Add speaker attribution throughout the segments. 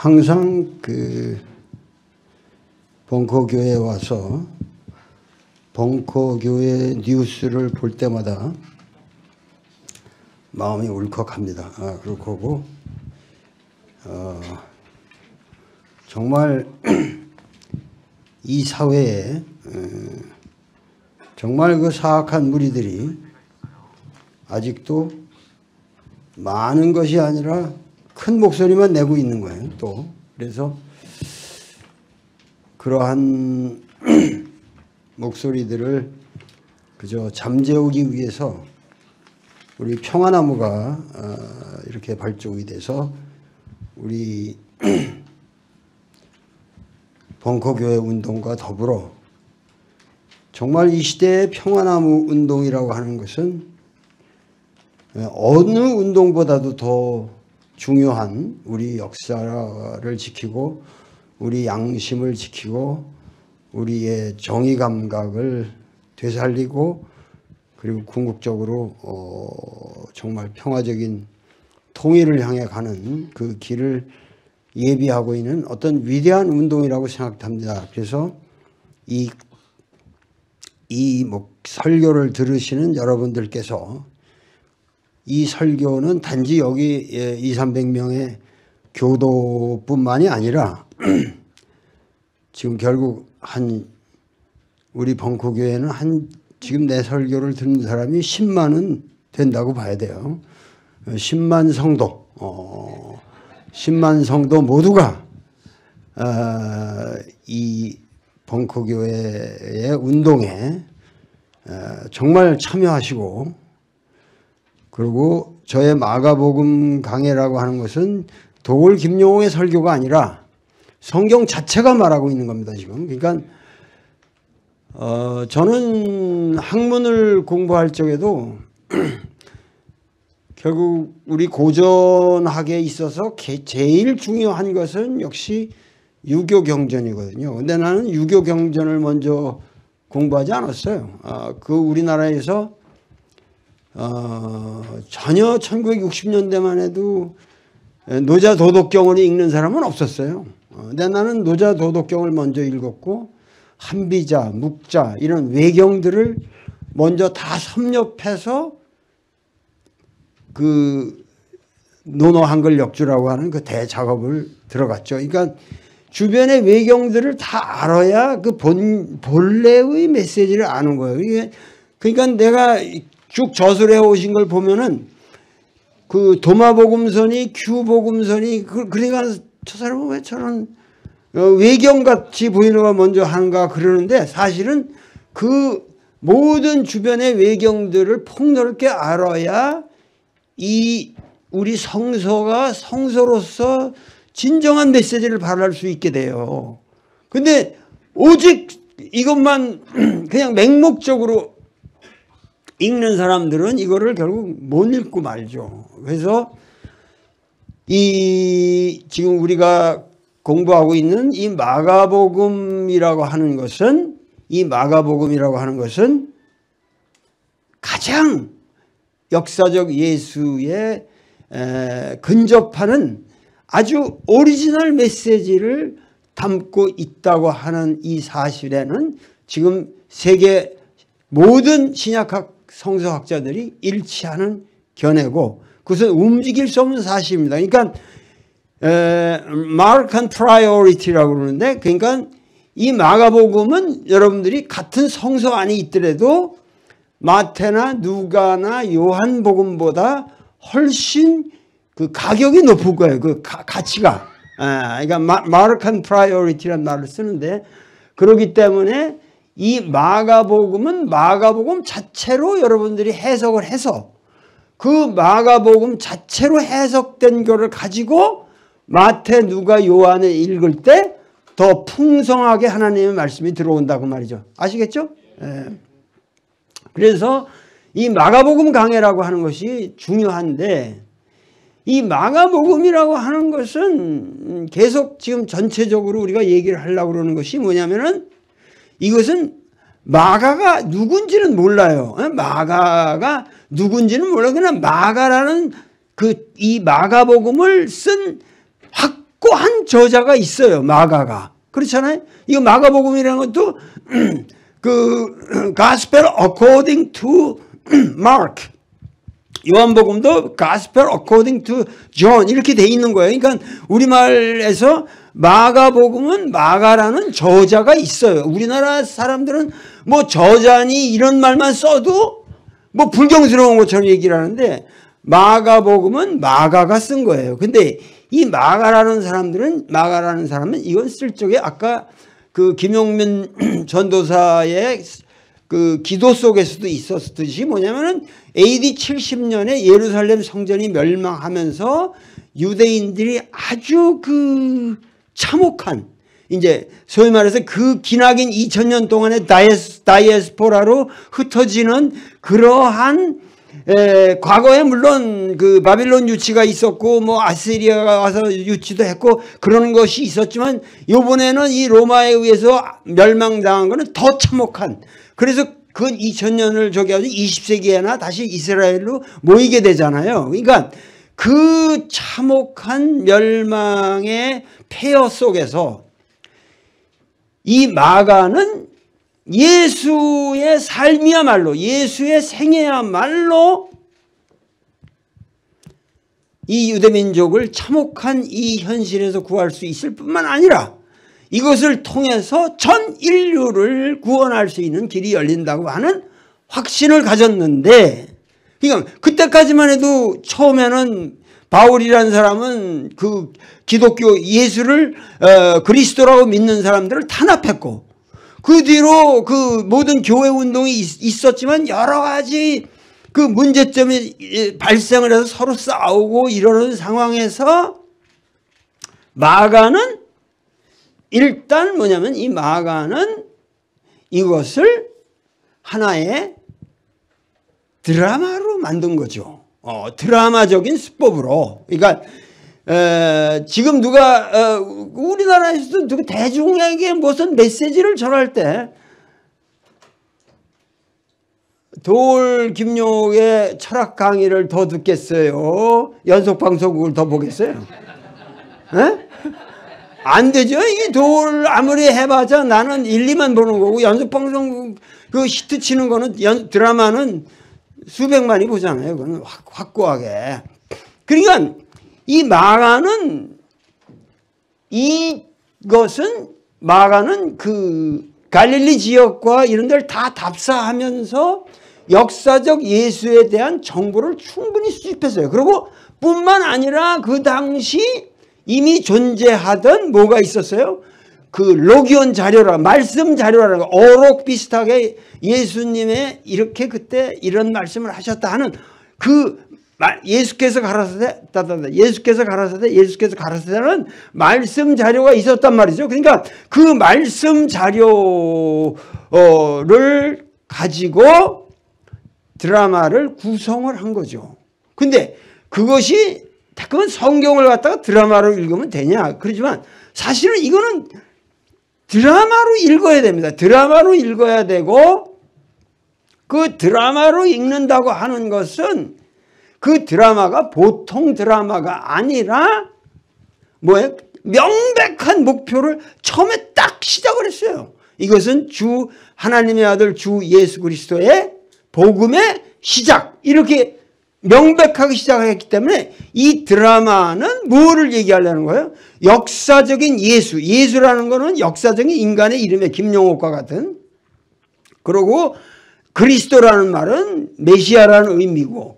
Speaker 1: 항상 벙커교회에 와서 벙커교회 뉴스를 볼 때마다 마음이 울컥합니다. 그렇고 정말 이 사회에 정말 그 사악한 무리들이 아직도 많은 것이 아니라 큰 목소리만 내고 있는 거예요. 또 그래서 그러한 목소리들을 그저 잠재우기 위해서 우리 평화나무가 이렇게 발족이 돼서 우리 벙커교회 운동과 더불어 정말 이 시대의 평화나무 운동이라고 하는 것은 어느 운동보다도 더 중요한 우리 역사를 지키고 우리 양심을 지키고 우리의 정의 감각을 되살리고 그리고 궁극적으로 정말 평화적인 통일을 향해 가는 그 길을 예비하고 있는 어떤 위대한 운동이라고 생각합니다. 그래서 이 설교를 들으시는 여러분들께서 이 설교는 단지 여기 200~300명의 교도뿐만이 아니라 지금 결국 우리 벙커교회는 지금 내 설교를 듣는 사람이 10만은 된다고 봐야 돼요. 10만 성도, 10만 성도 모두가 이 벙커교회의 운동에 정말 참여하시고, 그리고 저의 마가복음 강해라고 하는 것은 도굴 김용옥의 설교가 아니라 성경 자체가 말하고 있는 겁니다, 지금. 그러니까 저는 학문을 공부할 적에도 결국 우리 고전학에 있어서 제일 중요한 것은 역시 유교 경전이거든요. 근데 나는 유교 경전을 먼저 공부하지 않았어요. 우리나라에서 전혀 1960년대만 해도 노자 도덕경을 읽는 사람은 없었어요. 근데 나는 노자 도덕경을 먼저 읽었고 한비자, 묵자 이런 외경들을 먼저 다 섭렵해서 논어 한글 역주라고 하는 그 대작업을 들어갔죠. 그러니까 주변의 외경들을 다 알아야 그 본래의 메시지를 아는 거예요. 그러니까 내가 쭉 저술해 오신 걸 보면은 그 도마복음서니 큐복음서니 그러니까 저 사람은 왜 저런 외경같이 보이는 걸 먼저 하는가 그러는데, 사실은 그 모든 주변의 외경들을 폭넓게 알아야 우리 성서로서 진정한 메시지를 발할 수 있게 돼요. 근데 오직 이것만 그냥 맹목적으로 읽는 사람들은 이거를 결국 못 읽고 말죠. 그래서 지금 우리가 공부하고 있는 이 마가복음이라고 하는 것은 가장 역사적 예수에 근접하는 아주 오리지널 메시지를 담고 있다고 하는 이 사실에는 지금 세계 모든 신약학 성서학자들이 일치하는 견해고, 그것은 움직일 수 없는 사실입니다. 그러니까 마르칸 프라이오리티라고 그러는데, 그러니까 이 마가복음은 여러분들이 같은 성서 안에 있더라도 마태나 누가나 요한복음보다 훨씬 그 가격이 높을 거예요. 그 가치가. 그러니까 마르칸 프라이오리티라는 말을 쓰는데, 그렇기 때문에 이 마가복음은 마가복음 자체로 여러분들이 해석을 해서 그 마가복음 자체로 해석된 거를 가지고 마태, 누가, 요한을 읽을 때 더 풍성하게 하나님의 말씀이 들어온다고 말이죠. 아시겠죠? 그래서 이 마가복음 강해라고 하는 것이 중요한데, 이 마가복음이라고 하는 것은 계속 지금 전체적으로 우리가 얘기를 하려고 그러는 것이 뭐냐면은, 이것은 마가가 누군지는 몰라요. 마가가 누군지는 몰라요. 그냥 마가라는 이 마가복음을 쓴 확고한 저자가 있어요. 마가가. 그렇잖아요. 이거 마가복음이라는 것도 그 Gospel according to Mark, 요한복음도 Gospel according to John 이렇게 돼 있는 거예요. 그러니까 우리말에서 마가복음은 마가라는 저자가 있어요. 우리나라 사람들은 뭐 저자니 이런 말만 써도 뭐 불경스러운 것처럼 얘기를 하는데 마가복음은 마가가 쓴 거예요. 근데 이 마가라는 사람은 이건 쓸 적에 아까 그 김용민 전도사의 그 기도 속에서도 있었듯이 뭐냐면은 AD 70년에 예루살렘 성전이 멸망하면서 유대인들이 아주 그 참혹한 이제 소위 말해서 그 기나긴 2000년 동안의 다이에스포라로 흩어지는 그러한 과거에 물론 그 바빌론 유치가 있었고 뭐 아시리아가 와서 유치도 했고 그런 것이 있었지만 요번에는 이 로마에 의해서 멸망당한 거는 더 참혹한, 그래서 그 2000년을 저기 하죠. 20세기에나 다시 이스라엘로 모이게 되잖아요. 그러니까 그 참혹한 멸망의 폐허 속에서 이 마가는 예수의 삶이야말로, 예수의 생애야말로 이 유대민족을 참혹한 이 현실에서 구할 수 있을 뿐만 아니라 이것을 통해서 전 인류를 구원할 수 있는 길이 열린다고 하는 확신을 가졌는데, 그러니까 그때까지만 해도 처음에는 바울이라는 사람은 그 기독교 예수를 그리스도라고 믿는 사람들을 탄압했고, 그 뒤로 그 모든 교회 운동이 있었지만 여러 가지 그 문제점이 발생을 해서 서로 싸우고 이러는 상황에서 마가는 일단 뭐냐면 이 마가는 이것을 하나의 드라마로 만든 거죠. 드라마적인 수법으로. 그러니까 지금 누가 우리나라에서도 누가 대중에게 무슨 메시지를 전할 때 돌 김용의 철학 강의를 더 듣겠어요? 연속방송국을 더 보겠어요? 에? 안 되죠. 이게 돌 아무리 해봐자 나는 1, 2만 보는 거고 연속방송 그 히트 치는 거는 드라마는 수백만이 보잖아요. 그건 확고하게. 그러니까 이 마가는 그 갈릴리 지역과 이런 데를 다 답사하면서 역사적 예수에 대한 정보를 충분히 수집했어요. 그리고 뿐만 아니라 그 당시 이미 존재하던 뭐가 있었어요? 그 로기온 자료라, 말씀 자료라는 거, 어록 비슷하게 예수님의 이렇게 그때 이런 말씀을 하셨다 하는 그 예수께서 가라사대, 예수께서 가라사대는 말씀 자료가 있었단 말이죠. 그러니까 그 말씀 자료를 가지고 드라마를 구성을 한 거죠. 근데 그것이 그건 성경을 갖다가 드라마로 읽으면 되냐? 그렇지만 사실은 이거는 드라마로 읽어야 됩니다. 드라마로 읽어야 되고, 그 드라마로 읽는다고 하는 것은 그 드라마가 보통 드라마가 아니라 뭐예요? 명백한 목표를 처음에 딱 시작을 했어요. 이것은 주 하나님의 아들 주 예수 그리스도의 복음의 시작, 이렇게 명백하게 시작을 했기 때문에 이 드라마는 뭐를 얘기하려는 거예요? 역사적인 예수, 예수라는 거는 역사적인 인간의 이름의 김용옥과 같은, 그리고 그리스도라는 말은 메시아라는 의미고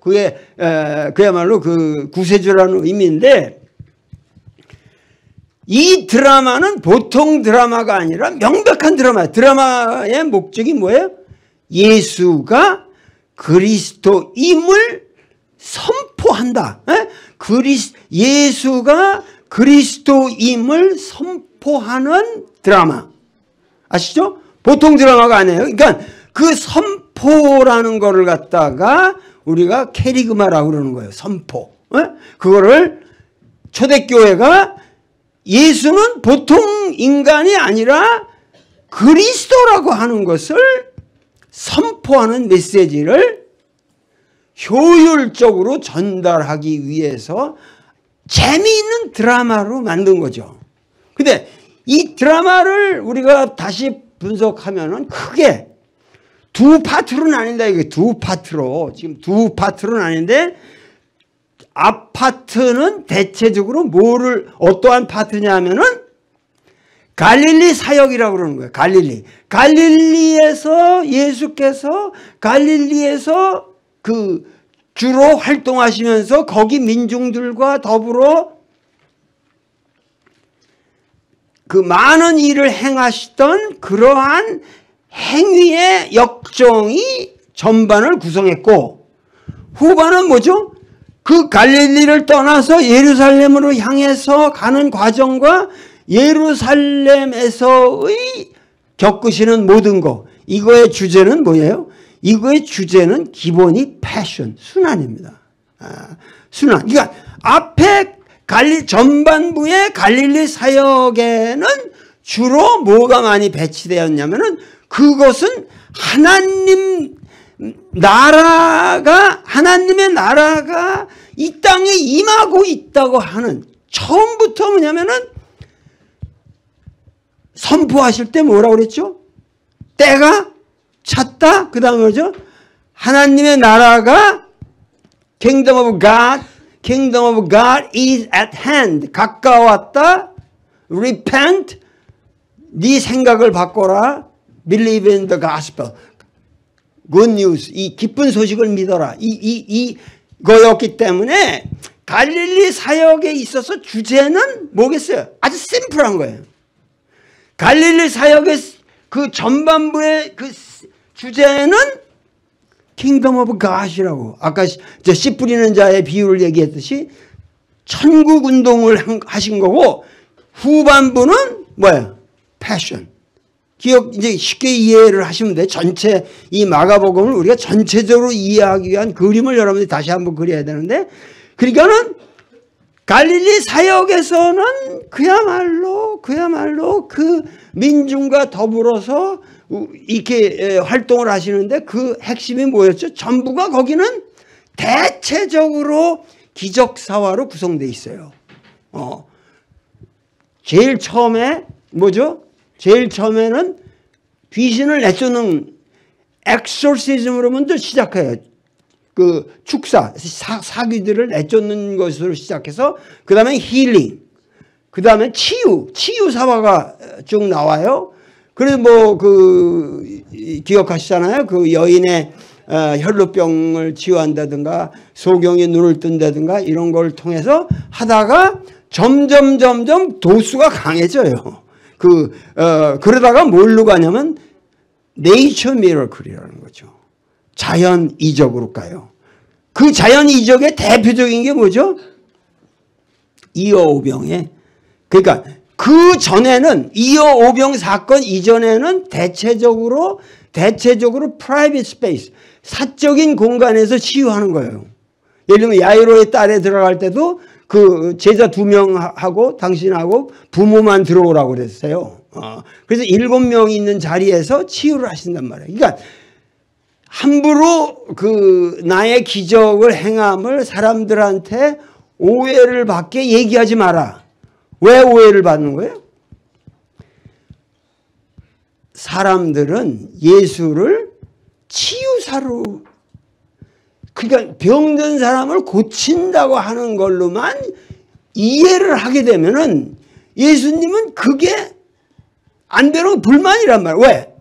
Speaker 1: 그야말로 그 구세주라는 의미인데, 이 드라마는 보통 드라마가 아니라 명백한 드라마예요. 드라마의 목적이 뭐예요? 예수가 그리스도임을 선포한다. 예수가 그리스도임을 선포하는 드라마. 아시죠? 보통 드라마가 아니에요. 그러니까 그 선포라는 거를 갖다가 우리가 캐리그마라고 그러는 거예요. 선포. 그거를 초대교회가 예수는 보통 인간이 아니라 그리스도라고 하는 것을 선포하는 메시지를 효율적으로 전달하기 위해서 재미있는 드라마로 만든 거죠. 근데 이 드라마를 우리가 다시 분석하면은 크게 두 파트로 나뉜다. 이게 두 파트로. 지금 두 파트로 나뉜데 앞 파트는 대체적으로 어떠한 파트냐면은 갈릴리 사역이라고 그러는 거예요. 갈릴리에서 예수께서 갈릴리에서 주로 활동하시면서 거기 민중들과 더불어 많은 일을 행하시던 그러한 행위의 역정이 전반을 구성했고, 후반은 뭐죠? 그 갈릴리를 떠나서 예루살렘으로 향해서 가는 과정과 예루살렘에서의 겪으시는 모든 것, 이거의 주제는 뭐예요? 이거의 주제는 기본이 패션, 순환입니다. 순환. 그러니까 앞에 전반부의 갈릴리 사역에는 주로 뭐가 많이 배치되었냐면은 그것은 하나님의 나라가 이 땅에 임하고 있다고 하는, 처음부터 뭐냐면은 선포하실 때 뭐라고 그랬죠? 때가 찼다. 그 다음에 뭐죠? 하나님의 나라가 Kingdom of God is at hand. 가까웠다. Repent. 네 생각을 바꿔라. Believe in the gospel. Good news. 이 기쁜 소식을 믿어라. 이거였기 때문에 갈릴리 사역에 있어서 주제는 뭐겠어요? 아주 심플한 거예요. 갈릴리 사역의 그 전반부의 그 주제는 Kingdom of God이라고. 아까 씨 뿌리는 자의 비유를 얘기했듯이 천국 운동을 하신 거고, 후반부는 뭐예요? Passion. 이제 쉽게 이해를 하시면 돼. 전체 이 마가복음을 우리가 전체적으로 이해하기 위한 그림을 여러분들이 다시 한번 그려야 되는데, 그러니까는 갈릴리 사역에서는 그야말로 그 민중과 더불어서 이렇게 활동을 하시는데, 그 핵심이 뭐였죠? 전부가 거기는 대체적으로 기적사화로 구성되어 있어요. 제일 처음에 뭐죠? 제일 처음에는 귀신을 내쫓는 엑소시즘으로 먼저 시작해요. 그 축사, 사귀들을 내쫓는 것으로 시작해서, 그 다음에 힐링, 그 다음에 치유 사화가 쭉 나와요. 그래서 기억하시잖아요. 그 여인의 혈루병을 치유한다든가 소경이 눈을 뜬다든가 이런 걸 통해서 하다가 점점 도수가 강해져요. 그러다가 뭘로 가냐면 네이처 미러클이라는 거죠. 자연 이적으로 가요. 그 자연 이적의 대표적인 게 뭐죠? 이어오병에, 그러니까 그 전에는 이어오병 사건 이전에는 대체적으로 프라이빗 스페이스, 사적인 공간에서 치유하는 거예요. 예를 들면 야이로의 딸에 들어갈 때도 그 제자 2명하고 당신하고 부모만 들어오라고 그랬어요. 그래서 7명이 있는 자리에서 치유를 하신단 말이에요. 그러니까 함부로 나의 기적을 행함을 사람들한테 오해를 받게 얘기하지 마라. 왜 오해를 받는 거예요? 사람들은 예수를 치유사로, 그러니까 병든 사람을 고친다고 하는 걸로만 이해를 하게 되면은 예수님은 그게 안 되는 불만이란 말이에요. 왜?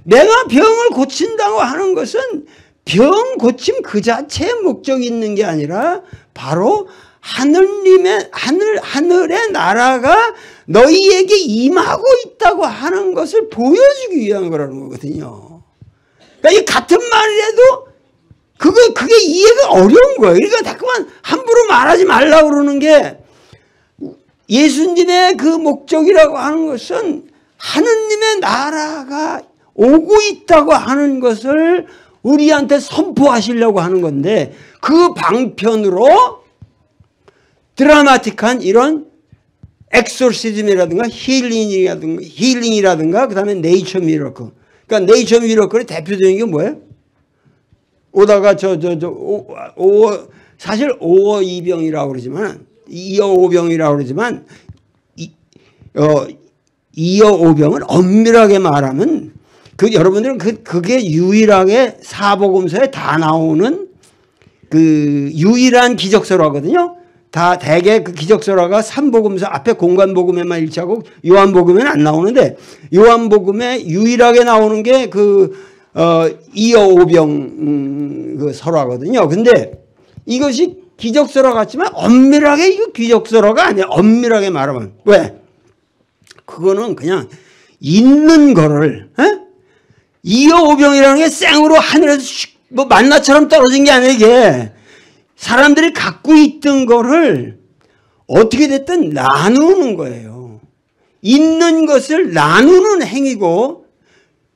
Speaker 1: 내가 병을 고친다고 하는 것은 병 고침 그 자체의 목적이 있는 게 아니라 바로 하늘의 나라가 너희에게 임하고 있다고 하는 것을 보여주기 위한 거라는 거거든요. 그러니까 이 같은 말이라도 그게 이해가 어려운 거예요. 그러니까 자꾸만 함부로 말하지 말라고 그러는 게, 예수님의 그 목적이라고 하는 것은 하느님의 나라가 오고 있다고 하는 것을 우리한테 선포하시려고 하는 건데, 그 방편으로 드라마틱한 이런 엑소시즘이라든가 힐링이라든가 그 다음에 네이처 미러클. 그러니까 네이처 미러클의 대표적인 게 뭐예요? 오다가 사실 오어이병이라고 그러지만 이어오병이라고 그러지만 이어오병을 엄밀하게 말하면 여러분들은 그게 유일하게 사복음서에 다 나오는 그 유일한 기적설화거든요. 다 대개 그 기적설화가 삼복음서 앞에 공관복음에만 일치하고 요한복음에는 안 나오는데, 요한복음에 유일하게 나오는 게 이어오병 그 설화거든요. 근데 이것이 기적설화 같지만 엄밀하게 이거 기적설화가 아니야. 엄밀하게 말하면. 왜? 그거는 그냥 있는 거를, 이어오병이라는 게 생으로 하늘에서 뭐 만나처럼 떨어진 게 아니라 이게 사람들이 갖고 있던 거를 어떻게 됐든 나누는 거예요. 있는 것을 나누는 행위고,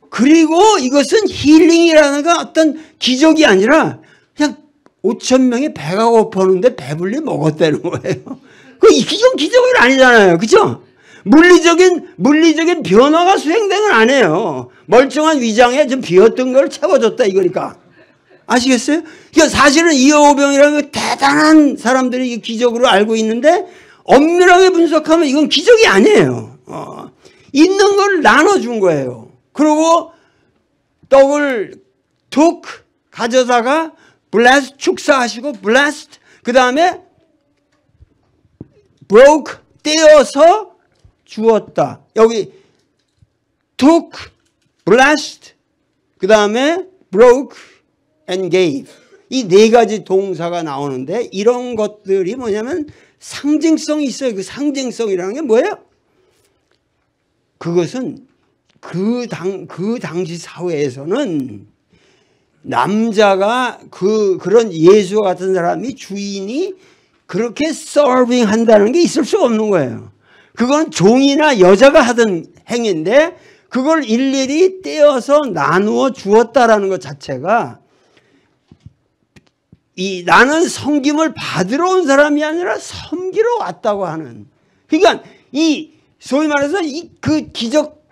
Speaker 1: 그리고 이것은 힐링이라는 건 어떤 기적이 아니라 그냥 5,000명이 배가 고팠는데 배불리 먹었다는 거예요. 이건 기적이 아니잖아요. 그죠? 물리적인 변화가 수행된 건 아니에요. 멀쩡한 위장에 좀 비었던 걸 채워줬다 이거니까. 아시겠어요? 그러니까 사실은 이어오병이라는 대단한 사람들이 이 기적으로 알고 있는데, 엄밀하게 분석하면 이건 기적이 아니에요. 있는 걸 나눠준 거예요. 그리고 떡을 툭 가져다가 blessed, 축사하시고 blessed, 그 다음에 broke, 떼어서 주었다. 여기 took, blessed, 그 다음에 broke and gave. 이 네 가지 동사가 나오는데, 이런 것들이 뭐냐면 상징성이 있어요. 그 상징성이라는 게 뭐예요? 그것은 그 당시 사회에서는 남자가 그런 예수 같은 사람이 주인이 그렇게 서빙 한다는 게 있을 수가 없는 거예요. 그건 종이나 여자가 하던 행위인데, 그걸 일일이 떼어서 나누어 주었다라는 것 자체가 나는 섬김을 받으러 온 사람이 아니라 섬기러 왔다고 하는. 그러니까 소위 말해서 그 기적,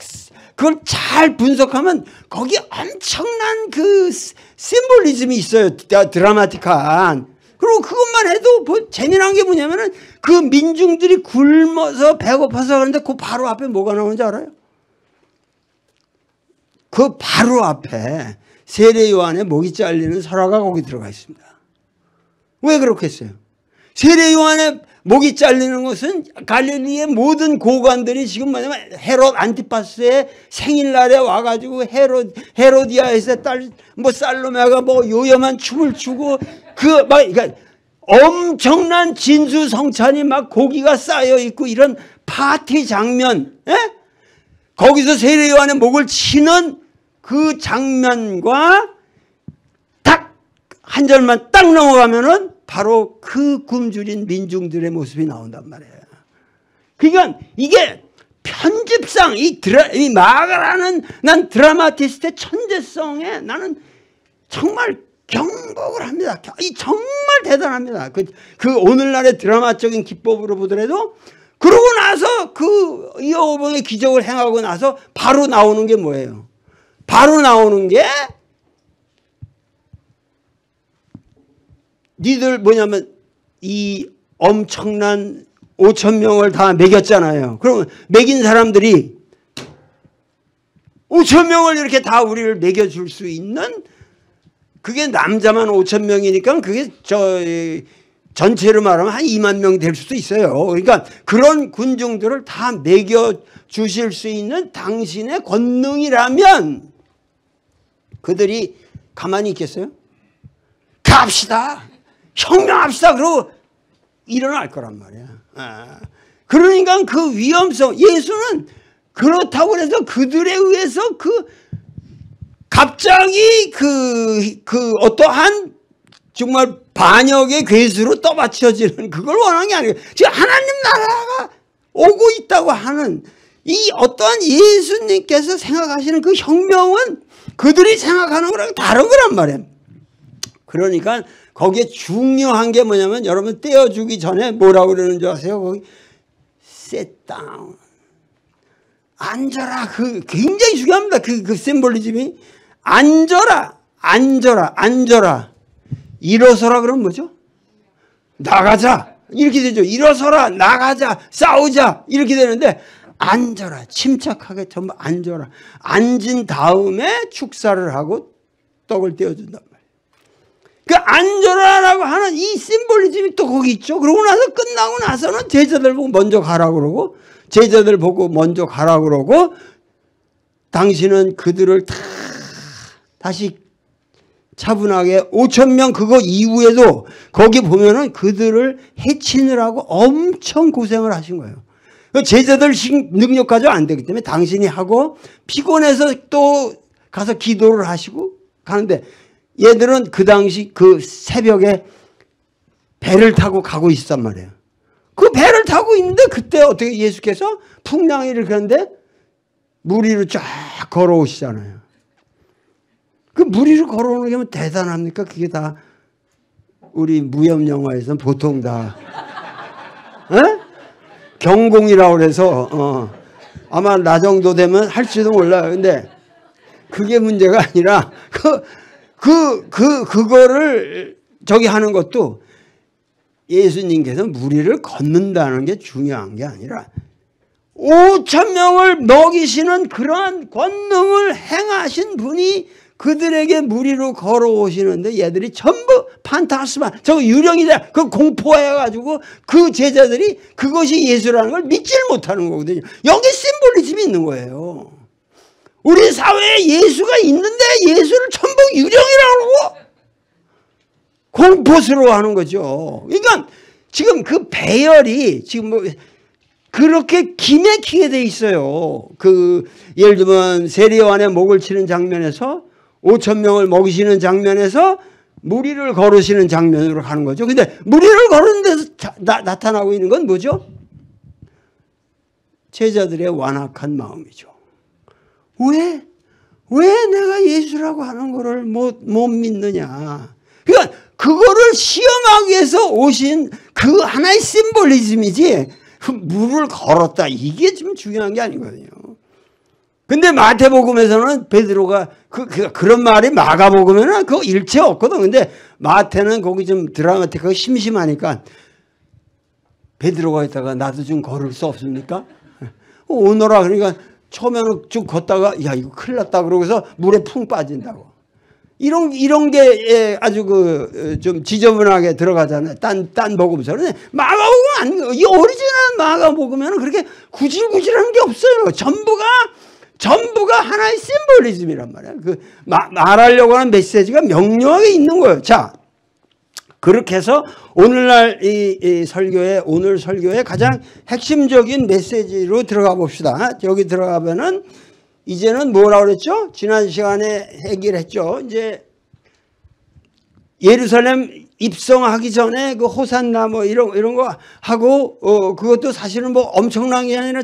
Speaker 1: 그걸 잘 분석하면 거기 엄청난 그 심볼리즘이 있어요. 드라마틱한. 그리고 그것만 해도 재미난 게 뭐냐면은 그 민중들이 굶어서 배고파서 그러는데 그 바로 앞에 뭐가 나오는지 알아요? 그 바로 앞에 세례 요한의 목이 잘리는 설화가 거기 들어가 있습니다. 왜 그렇겠어요? 세례 요한의 목이 잘리는 것은 갈릴리의 모든 고관들이 지금 뭐냐면 헤롯 안티파스의 생일날에 와가지고 헤로디아에서 딸 살로메가 요염한 춤을 추고 그러니까 엄청난 진수성찬이 막 고기가 쌓여 있고 이런 파티 장면, 거기서 세례 요한의 목을 치는 그 장면과 딱 한 절만 딱 넘어가면은 바로 그 굶주린 민중들의 모습이 나온단 말이에요. 그러니까 이게 편집상 이 마가라는 난 드라마티스트의 천재성에 나는 정말 경복을 합니다. 정말 대단합니다. 그 오늘날의 드라마적인 기법으로 보더라도, 그러고 나서 그 이어오병의 기적을 행하고 나서 바로 나오는 게 뭐예요? 바로 나오는 게 니들 뭐냐면 이 엄청난 5,000명을 다 먹였잖아요. 그러면 먹인 사람들이 5,000명을 이렇게 다 우리를 먹여줄 수 있는, 그게 남자만 5,000명이니까 그게 전체로 말하면 한 2만 명 될 수도 있어요. 그러니까 그런 군중들을 다 먹여주실 수 있는 당신의 권능이라면 그들이 가만히 있겠어요? 갑시다. 혁명합시다. 그러고 일어날 거란 말이야. 그러니까 그 위험성, 예수는 그렇다고 해서 그들에 의해서 갑자기 어떠한 정말 반역의 괴수로 떠받쳐지는 그걸 원하는 게 아니에요. 지금 하나님 나라가 오고 있다고 하는 이 어떠한 예수님께서 생각하시는 그 혁명은 그들이 생각하는 거랑 다른 거란 말이에요. 그러니까 거기에 중요한 게 뭐냐면, 여러분 떼어주기 전에 뭐라고 그러는 줄 아세요? 거기 sit down, 앉아라. 굉장히 중요합니다. 그 심볼리즘이. 앉아라. 일어서라 그러면 뭐죠? 나가자. 이렇게 되죠. 일어서라, 나가자, 싸우자 이렇게 되는데 앉아라, 침착하게 전부 앉아라. 앉은 다음에 축사를 하고 떡을 떼어준단 말이에요. 그 앉아라라고 하는 이 심볼리즘이 또 거기 있죠. 그러고 나서 끝나고 나서는 제자들 보고 먼저 가라고 그러고, 제자들 보고 먼저 가라고 그러고, 당신은 그들을 다 다시 차분하게 5,000명 그거 이후에도 거기 보면은 그들을 해치느라고 엄청 고생을 하신 거예요. 제자들 능력 가지고 안 되기 때문에 당신이 하고 피곤해서 또 가서 기도를 하시고 가는데, 얘들은 그 당시 그 새벽에 배를 타고 가고 있단 말이에요. 그 배를 타고 있는데 그때 어떻게 예수께서 풍랑이를 그런데 물 위로 쫙 걸어오시잖아요. 그 물 위로 걸어오는 게 뭐 대단합니까? 그게 다 우리 무협 영화에서는 보통 다 경공이라고 그래서 아마 나 정도 되면 할지도 몰라요. 근데 그게 문제가 아니라 그거를 저기 하는 것도 예수님께서 물 위를 걷는다는 게 중요한 게 아니라 5,000명을 먹이시는 그러한 권능을 행하신 분이 그들에게 물 위로 걸어오시는데 얘들이 전부 판타스마, 저거 유령이다, 그 공포해가지고 그 제자들이 그것이 예수라는 걸 믿지를 못하는 거거든요. 여기 심볼리즘이 있는 거예요. 우리 사회에 예수가 있는데 예수를 전부 유령이라고 그러고 공포스러워하는 거죠. 그러니까 지금 그 배열이 지금 뭐 그렇게 기맥히게 돼 있어요. 그 예를 들면 세리요한의 목을 치는 장면에서 5,000명을 먹이시는 장면에서 물 위를 걸으시는 장면으로 가는 거죠. 근데 물 위를 걸은 데서 나타나고 있는 건 뭐죠? 제자들의 완악한 마음이죠. 왜 내가 예수라고 하는 거를 못 믿느냐. 그러니까 그거를 시험하기 위해서 오신 그 하나의 심볼리즘이지 물을 걸었다 이게 좀 중요한 게 아니거든요. 근데 마태복음에서는 베드로가 그런 말이 마가복음에는 그거 일체 없거든. 근데 마태는 거기 좀 드라마틱하고 심심하니까 베드로가 있다가 나도 좀 걸을 수 없습니까? 오너라. 그러니까 처음에는 쭉 걷다가 야 이거 큰일 났다 그러고서 물에 풍 빠진다고. 이런 게 아주 좀 지저분하게 들어가잖아요. 딴 복음서는. 마가복음 아니에요. 이 오리지널 마가복음에는 그렇게 구질구질한 게 없어요. 전부가 하나의 심볼리즘이란 말이에요. 말하려고 하는 메시지가 명료하게 있는 거예요. 자, 그렇게 해서 오늘날 오늘 설교의 가장 핵심적인 메시지로 들어가 봅시다. 여기 들어가면은 이제는 뭐라고 그랬죠? 지난 시간에 얘기를 했죠. 이제 예루살렘 입성하기 전에 그 호산나 뭐 이런 거 하고 그것도 사실은 뭐 엄청난 게 아니라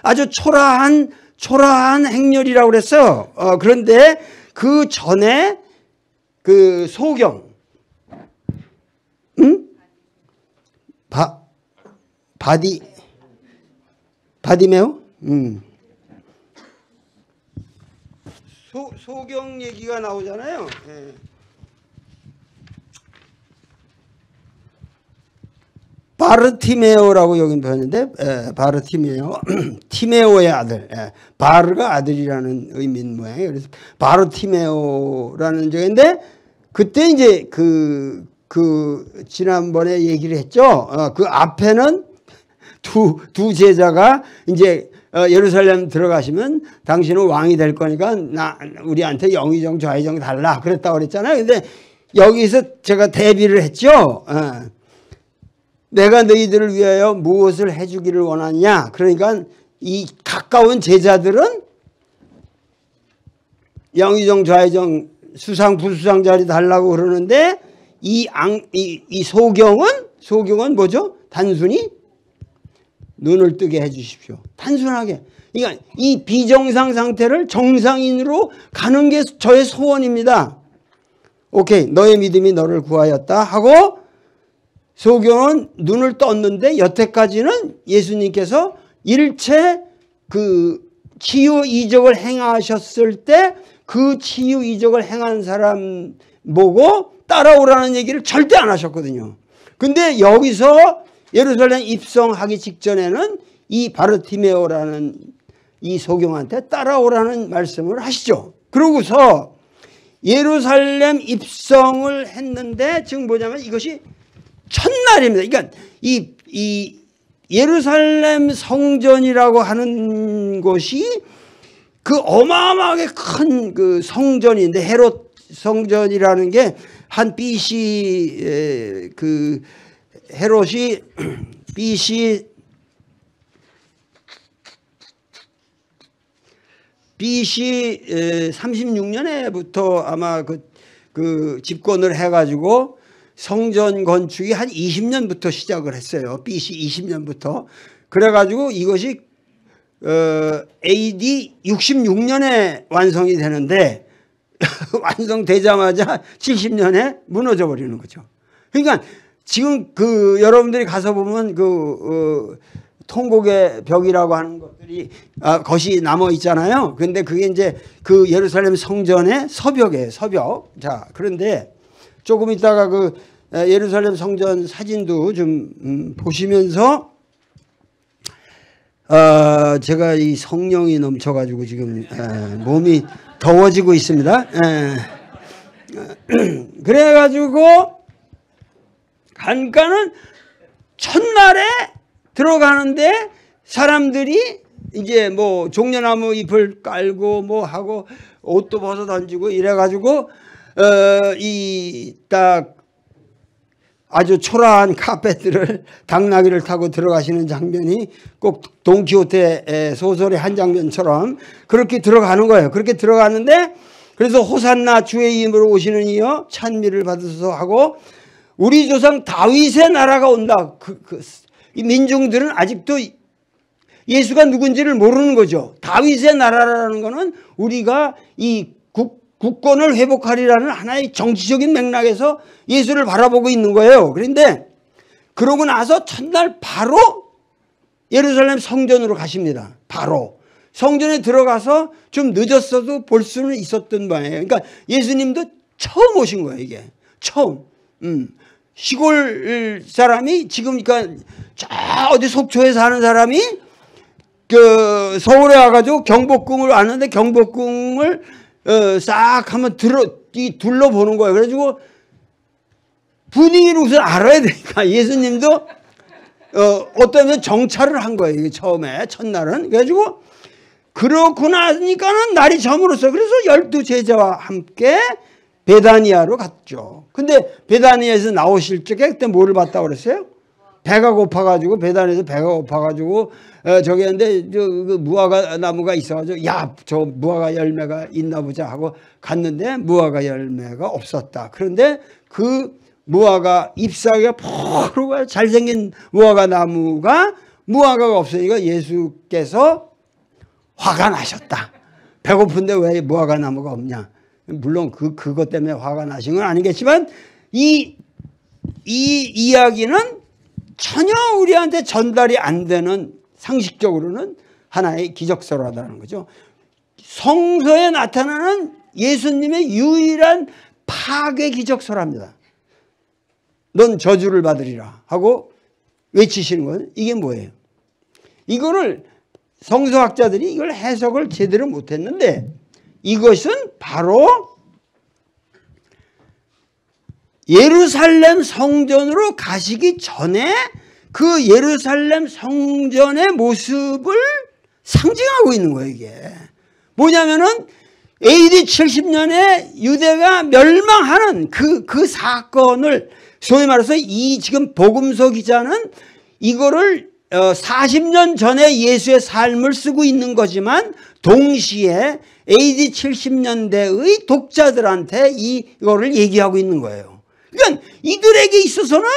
Speaker 1: 아주 초라한 행렬이라고 그랬어요. 그런데 그 전에 그 소경, 바디메오? 소경 얘기가 나오잖아요. 예. 바르티메오라고 여기 표현했는데 바르티메오, 티메오의 아들. 바르가 아들이라는 의미인 모양이에요. 그래서 바르티메오라는 적인데 그때 이제 그 지난번에 얘기를 했죠. 그 앞에는 두 제자가 이제 예루살렘 들어가시면 당신은 왕이 될 거니까 우리한테 영의정 좌의정 달라 그랬다고 그랬잖아요. 근데 여기서 제가 대비를 했죠. 내가 너희들을 위하여 무엇을 해주기를 원하냐. 그러니까 이 가까운 제자들은 영의정 좌의정 수상 부수상 자리 달라고 그러는데 이 소경은 뭐죠? 단순히 눈을 뜨게 해 주십시오. 단순하게. 그러니까 이 비정상 상태를 정상인으로 가는 게 저의 소원입니다. 오케이, 너의 믿음이 너를 구하였다 하고 소경은 눈을 떴는데 여태까지는 예수님께서 일체 그 치유 이적을 행하셨을 때 그 치유 이적을 행한 사람 보고 따라오라는 얘기를 절대 안 하셨거든요. 근데 여기서 예루살렘 입성하기 직전에는 이 바르티메오라는 이 소경한테 따라오라는 말씀을 하시죠. 그러고서 예루살렘 입성을 했는데 지금 뭐냐면 이것이 첫날입니다. 그러니까 이 예루살렘 성전이라고 하는 곳이 그 어마어마하게 큰 그 성전인데, 헤롯 성전이라는 게 한 BC 그 헤롯이 BC 36년에부터 아마 그 집권을 해가지고 성전 건축이 한 20년부터 시작을 했어요. BC 20년부터. 그래가지고 이것이 AD 66년에 완성이 되는데 완성되자마자 70년에 무너져 버리는 거죠. 그러니까 지금 그 여러분들이 가서 보면 통곡의 벽이라고 하는 것들이 것이 남아 있잖아요. 그런데 그게 이제 그 예루살렘 성전의 서벽이에요. 서벽. 자, 그런데 조금 있다가 그 예루살렘 성전 사진도 좀 보시면서 제가 이 성령이 넘쳐가지고 지금 몸이 더워지고 있습니다. 그래가지고 간간은 첫날에 들어가는데 사람들이 이제 뭐 종려나무 잎을 깔고 뭐 하고 옷도 벗어 던지고 이래가지고 이 딱 아주 초라한 카펫들을 당나귀를 타고 들어가시는 장면이 꼭 돈키호테 소설의 한 장면처럼 그렇게 들어가는 거예요. 그렇게 들어가는데 그래서 호산나 주의 이름으로 오시는 이여 찬미를 받으소서 하고 우리 조상 다윗의 나라가 온다. 이 민중들은 아직도 예수가 누군지를 모르는 거죠. 다윗의 나라라는 거는 우리가 이 국권을 회복하리라는 하나의 정치적인 맥락에서 예수를 바라보고 있는 거예요. 그런데 그러고 나서 첫날 바로 예루살렘 성전으로 가십니다. 바로 성전에 들어가서 좀 늦었어도 볼 수는 있었던 바예요. 그러니까 예수님도 처음 오신 거예요. 이게 처음. 시골 사람이 지금 그러니까 저 어디 속초에 사는 사람이 그 서울에 와가지고 경복궁을 왔는데 경복궁을 싹 한번 둘러보는 거예요. 그래가지고 분위기를 우선 알아야 되니까 예수님도 어떤 정찰을 한 거예요. 이게 처음에 첫날은. 그래가지고 그렇고 나니까는 날이 저물었어요. 그래서 12제자와 함께 베다니아로 갔죠. 근데 베다니아에서 나오실 적에 그때 뭐를 봤다고 그랬어요? 배가 고파가지고 베다니아에서 배가 고파가지고 저기 했는데 그 무화과 나무가 있어가지고 야, 저 무화과 열매가 있나 보자 하고 갔는데 무화과 열매가 없었다. 그런데 그 무화과 잎사귀가 포르고 잘생긴 무화과 나무가 무화과가 없으니까 예수께서 화가 나셨다. 배고픈데 왜 무화과 나무가 없냐. 물론 그것 때문에 화가 나신 건 아니겠지만 이 이야기는 전혀 우리한테 전달이 안 되는 상식적으로는 하나의 기적설화다는 거죠. 성서에 나타나는 예수님의 유일한 파괴 기적설화입니다. 넌 저주를 받으리라 하고 외치시는 건 이게 뭐예요? 이거를 성서학자들이 이걸 해석을 제대로 못했는데 이것은 바로 예루살렘 성전으로 가시기 전에 그 예루살렘 성전의 모습을 상징하고 있는 거예요. 이게 뭐냐면은 AD 70년에 유대가 멸망하는 그 사건을 소위 말해서 이 지금 복음서 기자는 이거를 40년 전에 예수의 삶을 쓰고 있는 거지만 동시에 AD 70년대의 독자들한테 이거를 얘기하고 있는 거예요. 그러니까 이들에게 있어서는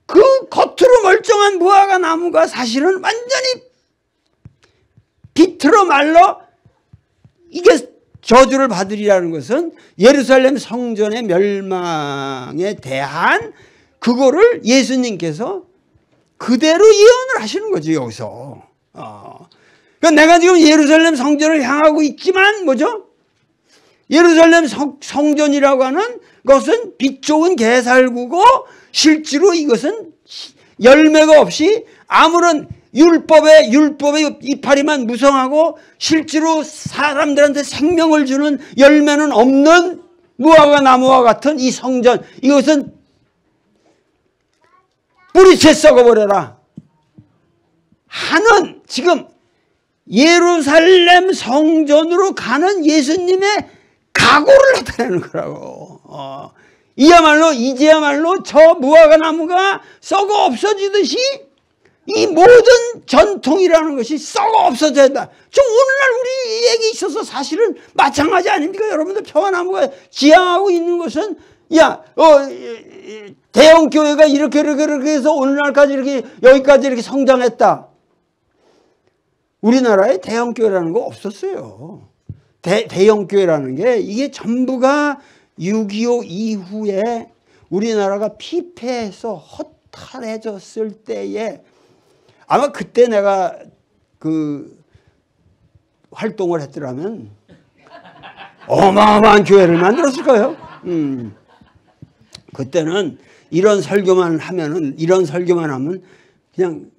Speaker 1: 그 겉으로 멀쩡한 무화과 나무가 사실은 완전히 비틀어 말라 이게 저주를 받으리라는 것은 예루살렘 성전의 멸망에 대한 그거를 예수님께서 그대로 예언을 하시는 거죠. 여기서. 그러니까 내가 지금 예루살렘 성전을 향하고 있지만 뭐죠? 예루살렘 성전이라고 하는 것은 빛 좋은 개살구고 실제로 이것은 열매가 없이 아무런 율법의 이파리만 무성하고 실제로 사람들한테 생명을 주는 열매는 없는 무화과 나무와 같은 이 성전, 이것은 뿌리채 썩어버려라 하는, 지금 예루살렘 성전으로 가는 예수님의 각오를 나타내는 거라고. 이제야말로 저 무화과 나무가 썩어 없어지듯이 이 모든 전통이라는 것이 썩어 없어져야 한다. 저 오늘날 우리에게 있어서 사실은 마찬가지 아닙니까? 여러분들 평화나무가 지향하고 있는 것은, 대형 교회가 이렇게 해서 오늘날까지 이렇게 여기까지 이렇게 성장했다. 우리나라에 대형 교회라는 거 없었어요. 대형 교회라는 게 이게 전부가 6.25 이후에 우리나라가 피폐해서 허탈해졌을 때에, 아마 그때 내가 그 활동을 했더라면 어마어마한 교회를 만들었을 거예요. 그때는 이런 설교만 하면 그냥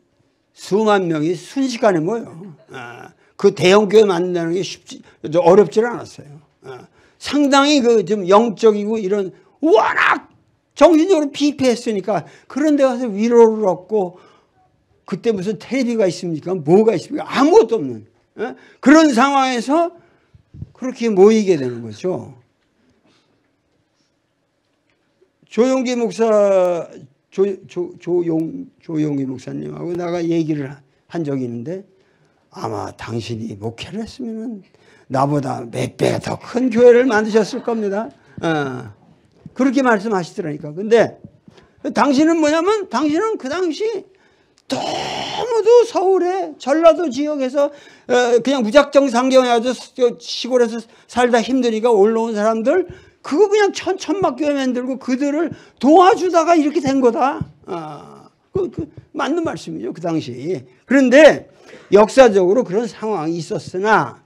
Speaker 1: 수만 명이 순식간에 모여요. 그 대형 교회 만드는 게 어렵지 않았어요. 상당히 그 좀 영적이고 이런 워낙 정신적으로 피폐했으니까 그런 데 가서 위로를 얻고, 그때 무슨 텔레비가 있습니까? 뭐가 있습니까? 아무것도 없는 그런 상황에서 그렇게 모이게 되는 거죠. 조용기 목사, 조용기 목사님하고 내가 얘기를 한 적이 있는데, 아마 당신이 목회를 했으면 나보다 몇 배 더 큰 교회를 만드셨을 겁니다. 그렇게 말씀하시더라니까. 근데 당신은 뭐냐면, 당신은 그 당시 너무도 서울에 전라도 지역에서 그냥 무작정 상경해가지고 시골에서 살다 힘드니까 올라온 사람들, 그거 그냥 천막교회 만들고 그들을 도와주다가 이렇게 된 거다. 맞는 말씀이죠, 그 당시. 그런데 역사적으로 그런 상황이 있었으나,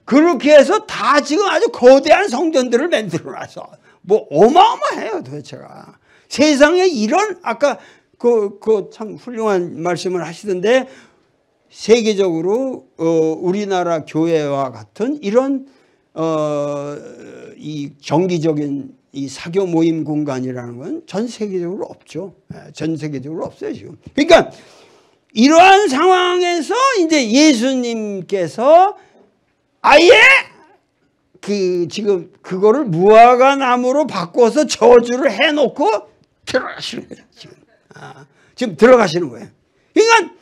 Speaker 1: 그렇게 해서 다 지금 아주 거대한 성전들을 만들어놔서 뭐 어마어마해요 도대체가. 세상에 이런, 아까 그 참 훌륭한 말씀을 하시던데, 세계적으로 우리나라 교회와 같은 이런 이 정기적인 이 사교 모임 공간이라는 건 전 세계적으로 없죠. 전 세계적으로 없어요 지금. 그러니까 이러한 상황에서 이제 예수님께서 아예 지금 그거를 무화과 나무로 바꿔서 저주를 해놓고 들어가시는 거예요 지금. 지금 들어가시는 거예요. 그러니까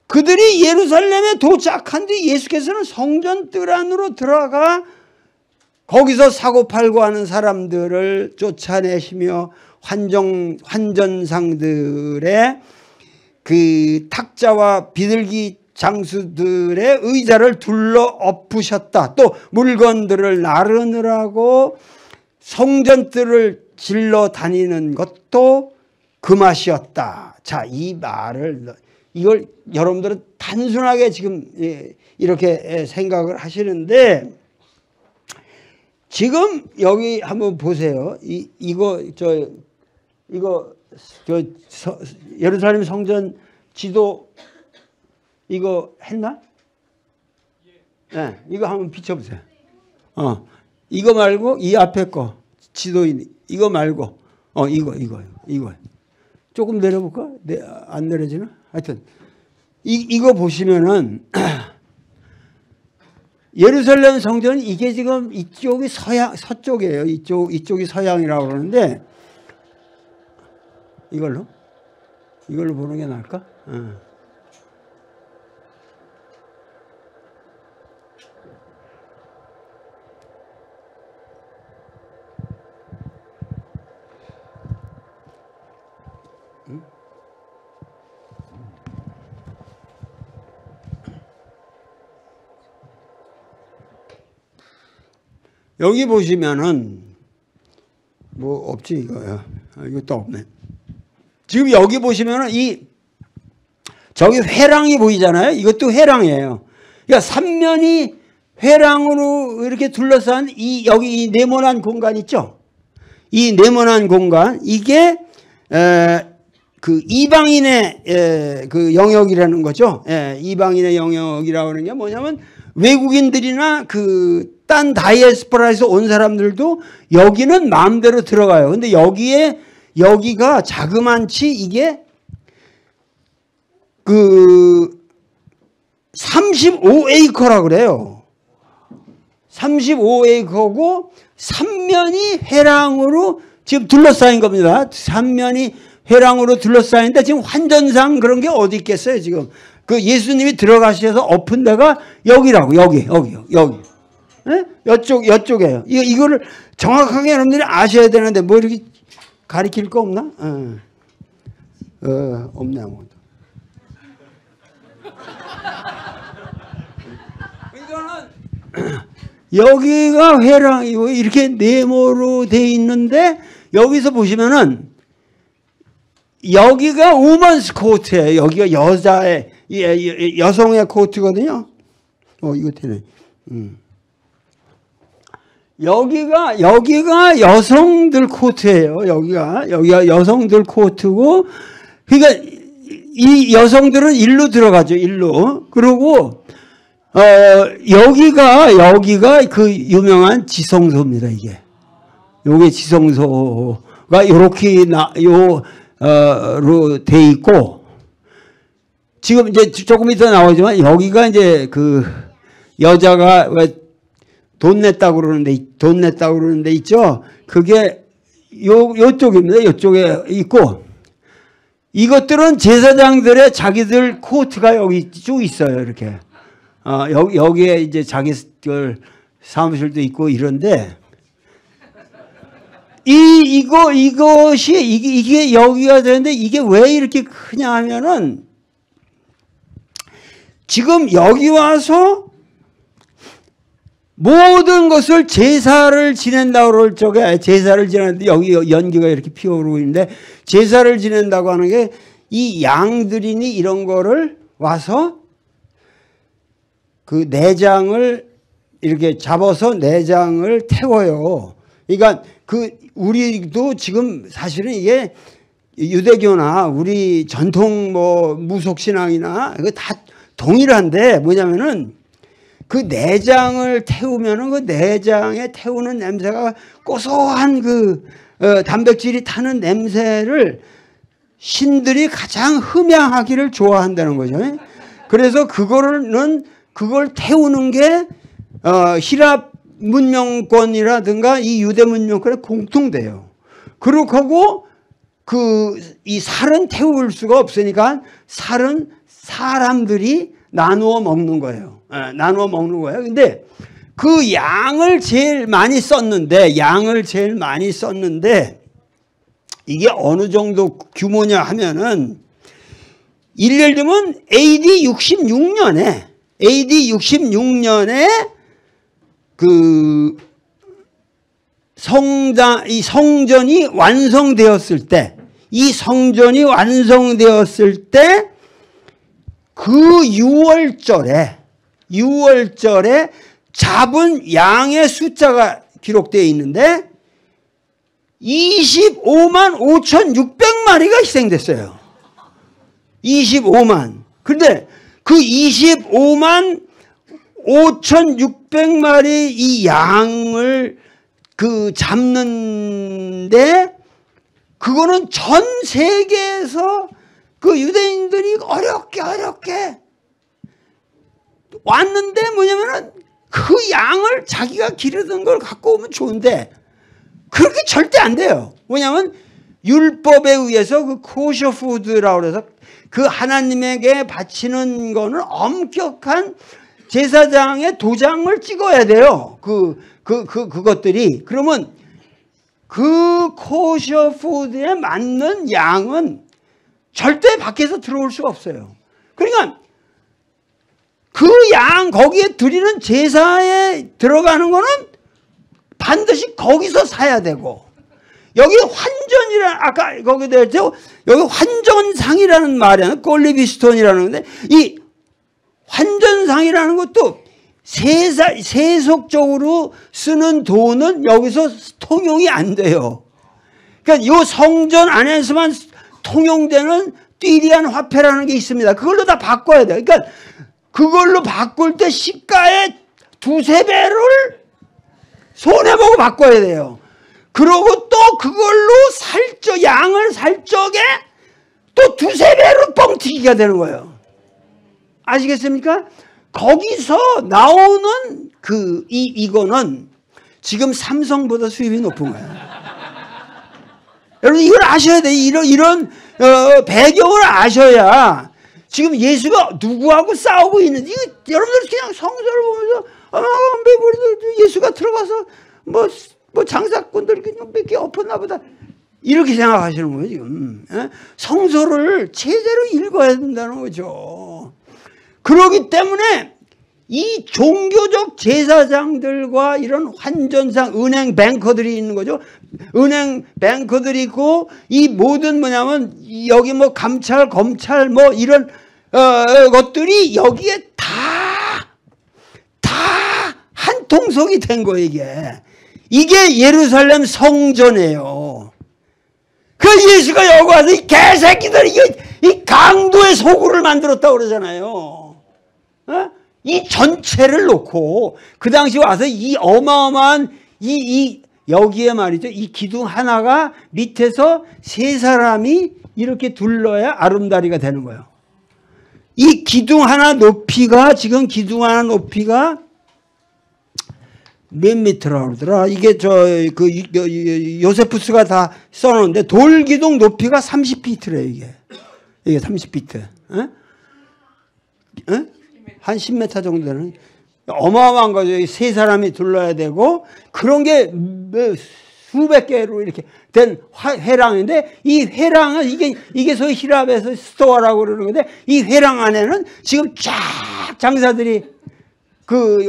Speaker 1: 그들이 예루살렘에 도착한 뒤 예수께서는 성전 뜰 안으로 들어가 거기서 사고팔고 하는 사람들을 쫓아내시며 환전상들의 그 탁자와 비둘기 장수들의 의자를 둘러 엎으셨다. 또 물건들을 나르느라고 성전뜰을 질러 다니는 것도 금하시었다. 자, 이 말을, 이걸 여러분들은 단순하게 지금 이렇게 생각을 하시는데, 지금 여기 한번 보세요. 이거 예루살렘 성전 지도 이거 했나? 네, 이거 한번 비춰보세요. 이거 말고 이 앞에 거 지도인 이거 말고 이거 조금 내려볼까? 안 내려지나? 하여튼 이거 보시면은 예루살렘 성전은 이게 지금 이쪽이 서쪽이에요. 이쪽이 서양이라고 그러는데, 이걸로 보는 게 나을까? 여기 보시면은 뭐 없지 이거야. 이것도 없네. 지금 여기 보시면은 저기 회랑이 보이잖아요. 이것도 회랑이에요. 그러니까 삼면이 회랑으로 이렇게 둘러싼 여기 이 네모난 공간 있죠. 이 네모난 공간, 이게 그 이방인의 그 영역이라는 거죠. 이방인의 영역이라고 하는 게 뭐냐면 외국인들이나 그 딴 다이애스포라에서 온 사람들도 여기는 마음대로 들어가요. 근데 여기가 자그만치 이게 그 35에이커라고 그래요. 35에이커고 3면이 회랑으로 지금 둘러싸인 겁니다. 3면이 회랑으로 둘러싸인데 지금 환전상 그런 게 어디 있겠어요, 지금. 그 예수님이 들어가셔서 엎은 데가 여기라고, 여기. 네? 여쪽이에요. 이거를 정확하게 여러분들이 아셔야 되는데 뭐 이렇게 가리킬 거 없나? 없네, 아무것도. 이거는 여기가 회랑이고 이렇게 네모로 돼 있는데 여기서 보시면은 여기가 우먼스 코트예요. 여기가 여성의 코트거든요. 이거 되네. 여기가 여성들 코트예요. 여기가 여성들 코트고, 그러니까 이 여성들은 일로 들어가죠. 일로. 그리고 여기가 그 유명한 지성소입니다. 이게. 요게 지성소가 요렇게 로 돼 있고, 지금 이제 조금 이따 나오지만 여기가 이제 그 여자가 돈 냈다고 그러는데 있죠. 그게 요쪽입니다. 요쪽에 있고, 이것들은 제사장들의 자기들 코트가 여기 쭉 있어요. 이렇게. 여기에 이제 자기들 사무실도 있고 이런데, 이게 여기가 되는데 이게 왜 이렇게 크냐 하면은 지금 여기 와서 모든 것을 제사를 지낸다고 그럴 적에, 제사를 지내는데 여기 연기가 이렇게 피어오르고 있는데, 제사를 지낸다고 하는 게 이 양들이니 이런 거를 와서 그 내장을 이렇게 잡아서 내장을 태워요. 그러니까 우리도 지금 사실은 이게 유대교나 우리 전통 무속신앙이나 이거 다 동일한데, 뭐냐면은 그 내장을 태우면은 그 내장에 태우는 냄새가 고소한 그 단백질이 타는 냄새를 신들이 가장 흠양하기를 좋아한다는 거죠. 그래서 그걸 태우는 게 히랍 문명권이라든가 이 유대 문명권에 공통돼요. 그렇고 이 살은 태울 수가 없으니까 살은 사람들이 나누어 먹는 거예요. 나누어 먹는 거예요. 근데 그 양을 제일 많이 썼는데 이게 어느 정도 규모냐 하면은 예를 들면 AD 66년에 그 이 성전이 완성되었을 때, 그 6월절에 잡은 양의 숫자가 기록되어 있는데 25만 5,600마리가 희생됐어요. 25만. 근데 그 25만 5,600마리 이 양을 잡는데, 그거는 전 세계에서 그 유대인들이 어렵게 왔는데, 뭐냐면은 그 양을 자기가 기르던 걸 갖고 오면 좋은데 그렇게 절대 안 돼요. 뭐냐면 율법에 의해서 그 코셔 푸드라고 해서 그 하나님에게 바치는 거는 엄격한 제사장의 도장을 찍어야 돼요. 그것들이. 그러면 그 코셔 푸드에 맞는 양은 절대 밖에서 들어올 수가 없어요. 그러니까 그 양 거기에 드리는 제사에 들어가는 거는 반드시 거기서 사야 되고, 여기 아까 거기다 했죠. 여기 환전상이라는 말이야. 꼴리비스톤이라는 건데, 이 환전상이라는 것도 세속적으로 쓰는 돈은 여기서 통용이 안 돼요. 그러니까 이 성전 안에서만 통용되는 띠리안 화폐라는 게 있습니다. 그걸로 다 바꿔야 돼요. 그러니까 그걸로 바꿀 때 시가의 2~3배를 손해보고 바꿔야 돼요. 그러고 또 그걸로 양을 살 적에 또 2~3배로 뻥튀기가 되는 거예요. 아시겠습니까? 거기서 나오는 이거는 지금 삼성보다 수입이 높은 거예요. 여러분 이걸 아셔야 돼요. 이런 배경을 아셔야 지금 예수가 누구하고 싸우고 있는지 여러분들 그냥 성서를 보면서 예수가 들어가서 뭐 장사꾼들 몇 개 엎었나 보다 이렇게 생각하시는 거예요 지금. 성서를 제대로 읽어야 된다는 거죠. 그렇기 때문에 이 종교적 제사장들과 이런 환전상 은행 뱅커들이 있는 거죠. 은행 뱅커들이 있고 이 모든 뭐냐면 여기 뭐 감찰 검찰 뭐 이런 것들이 여기에 다 한 통속이 된 거예요. 이게 예루살렘 성전이에요. 그 예수가 여기 와서 이 개새끼들 이 강도의 소굴을 만들었다고 그러잖아요. 이 전체를 놓고 그 당시 와서 이 어마어마한 여기에 말이죠. 이 기둥 하나가 밑에서 3사람이 이렇게 둘러야 아름다리가 되는 거예요. 이 기둥 하나 높이가 지금 기둥 하나 높이가 몇 미터라고 그러더라. 이게 요세푸스가 다 써놓은데 돌기둥 높이가 30피트래요. 이게 30피트. 한 10m 정도 되는 어마어마한 거죠. 3사람이 둘러야 되고 그런 게 수백 개로 이렇게 된 회랑인데 이 회랑은 이게 소위 히랍에서 스토어라고 그러는 건데 이 회랑 안에는 지금 쫙 장사들이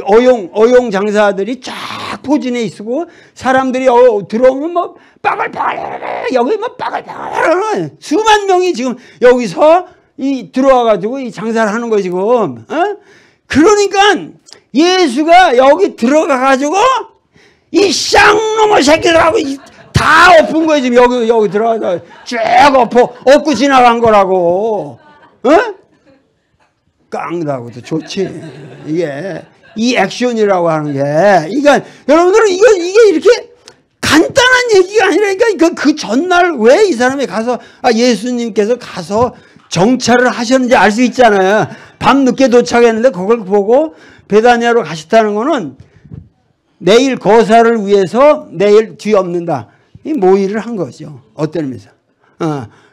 Speaker 1: 어용 장사들이 쫙 포진해 있고 사람들이 들어오면 뭐 빠글빠글 여기 뭐 빠글빠글 수만 명이 지금 여기서 들어와가지고 이 장사를 하는 거예요 지금. 그러니까 예수가 여기 들어가가지고 이 쌍놈의 새끼들하고 다 엎은 거예요 지금. 여기 들어가서 쭉 엎고 지나간 거라고. 깡다고도 좋지. 이 액션이라고 하는 게. 그러니까 여러분들은 이게 이렇게 간단한 얘기가 아니라 그러니까 그 전날 왜 이 사람이 가서 예수님께서 가서 정찰을 하셨는지 알 수 있잖아요. 밤늦게 도착했는데 그걸 보고 베다니아로 가셨다는 거는 내일 거사를 위해서 내일 뒤 엎는다. 이 모의를 한 거죠. 어떤 의미에서.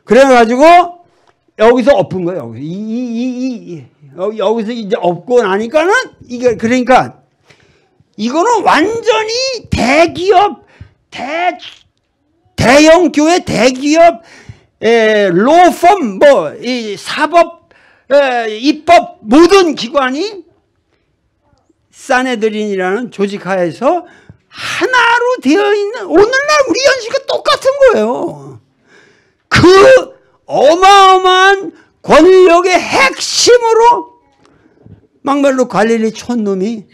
Speaker 1: 그래가지고 여기서 엎은 거예요. 여기서 이제 엎고 나니까는 이게 그러니까 이거는 완전히 대기업 대형 교회 대기업 로펌 이 사법 입법 모든 기관이 사네드린이라는 조직 하에서 하나로 되어 있는 오늘날 우리 현실과 똑같은 거예요. 그 어마어마한 권력의 핵심으로 막말로 갈릴리 촌놈이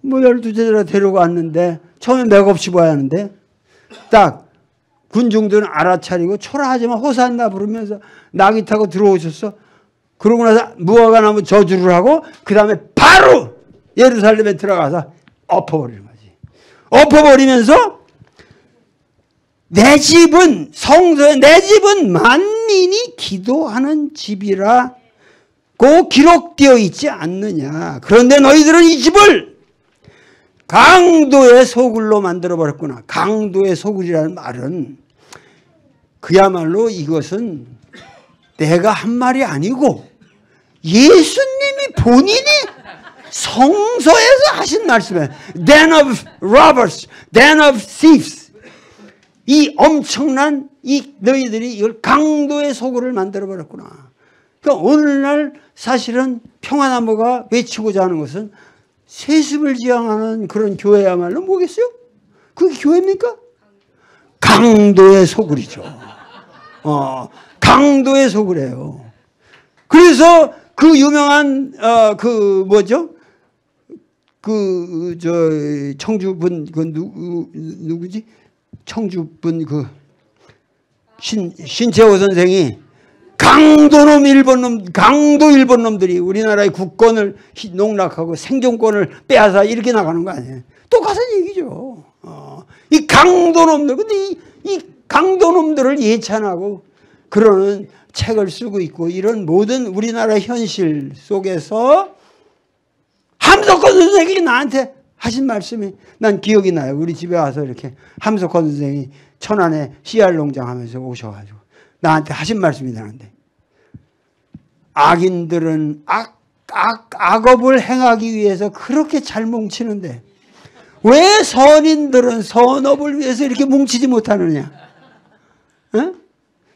Speaker 1: 뭐 12제자를 데리고 왔는데 처음에 맥없이 봐야 하는데 딱 군중들은 알아차리고 초라하지만 호산나 부르면서 나귀 타고 들어오셨어. 그러고 나서 무화과 나무 저주를 하고 그 다음에 바로 예루살렘에 들어가서 엎어버리는 거지. 엎어버리면서 내 집은 성소에 내 집은 만민이 기도하는 집이라고 기록되어 있지 않느냐. 그런데 너희들은 이 집을 강도의 소굴로 만들어버렸구나. 강도의 소굴이라는 말은 그야말로 이것은 내가 한 말이 아니고 예수님이 본인이 성서에서 하신 말씀이에요. Den of robbers, den of thieves. 이 엄청난 너희들이 이걸 강도의 소굴을 만들어버렸구나. 그러니까 오늘날 사실은 평화나무가 외치고자 하는 것은 세습을 지향하는 그런 교회야말로 뭐겠어요? 그게 교회입니까? 강도의 소굴이죠. 강도의 소굴이에요. 그래서 그 유명한 청주분 누구지? 청주분 신채호 선생이 강도 일본 놈들이 우리나라의 국권을 농락하고 생존권을 빼앗아 이렇게 나가는 거 아니에요. 똑같은 얘기죠. 이 강도 놈들. 근데 이 강도 놈들을 예찬하고 그러는 책을 쓰고 있고 이런 모든 우리나라 현실 속에서 함석헌 선생이 나한테 하신 말씀이 난 기억이 나요. 우리 집에 와서 이렇게 함석헌 선생이 천안에 씨알 농장 하면서 오셔가지고 나한테 하신 말씀이 나는데 악인들은 악업을 행하기 위해서 그렇게 잘 뭉치는데 왜 선인들은 선업을 위해서 이렇게 뭉치지 못하느냐. 어?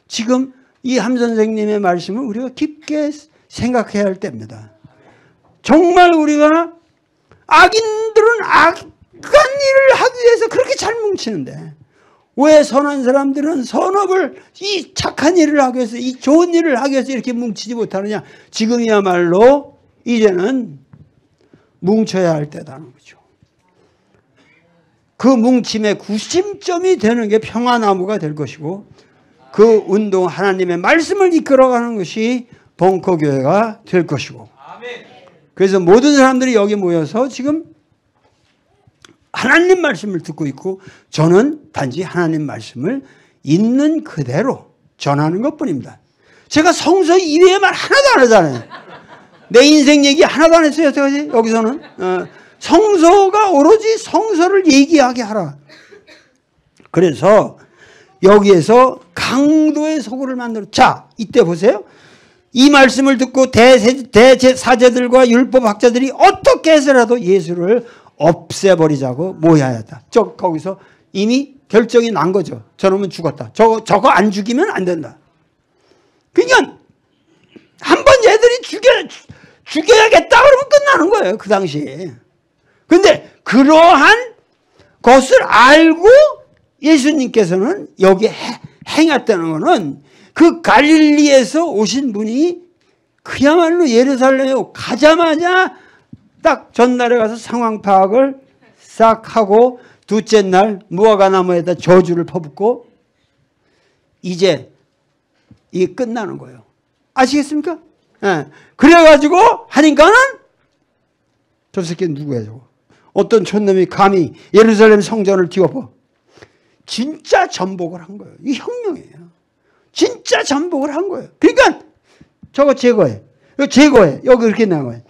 Speaker 1: 지금 이 함 선생님의 말씀을 우리가 깊게 생각해야 할 때입니다. 정말 우리가 악인들은 악한 일을 하기 위해서 그렇게 잘 뭉치는데 왜 선한 사람들은 선업을 이 착한 일을 하기 위해서 이 좋은 일을 하기 위해서 이렇게 뭉치지 못하느냐. 지금이야말로 이제는 뭉쳐야 할 때다는 거죠. 그 뭉침의 구심점이 되는 게 평화나무가 될 것이고 그 운동 하나님의 말씀을 이끌어가는 것이 벙커교회가 될 것이고 그래서 모든 사람들이 여기 모여서 지금 하나님 말씀을 듣고 있고 저는 단지 하나님 말씀을 있는 그대로 전하는 것뿐입니다. 제가 성서 이외의 말 하나도 안 하잖아요. 내 인생 얘기 하나도 안 했어요. 여기서는 성서가 오로지 성서를 얘기하게 하라. 그래서 여기에서 강도의 소굴을 만들어. 자, 이때 보세요. 이 말씀을 듣고 대제사제들과 율법학자들이 어떻게 해서라도 예수를 없애버리자고 모여야했다. 거기서 이미 결정이 난 거죠. 저놈은 죽었다. 저거 안 죽이면 안 된다. 그러니까 한번 얘들이 죽여야겠다 그러면 끝나는 거예요. 그 당시에. 근데 그러한 것을 알고 예수님께서는 여기 행했다는 것은 그 갈릴리에서 오신 분이 그야말로 예루살렘에 가자마자 딱 전날에 가서 상황 파악을 싹 하고 둘째 날 무화과 나무에다 저주를 퍼붓고 이제 이게 끝나는 거예요. 아시겠습니까? 예. 그래가지고 하니까는 저 새끼는 누구야 저거. 어떤 촌놈이 감히 예루살렘 성전을 뒤엎어. 진짜 전복을 한 거예요. 이게 혁명이에요. 진짜 전복을 한 거예요. 그러니까 저거 제거해. 이거 제거해. 여기 이렇게 나와요.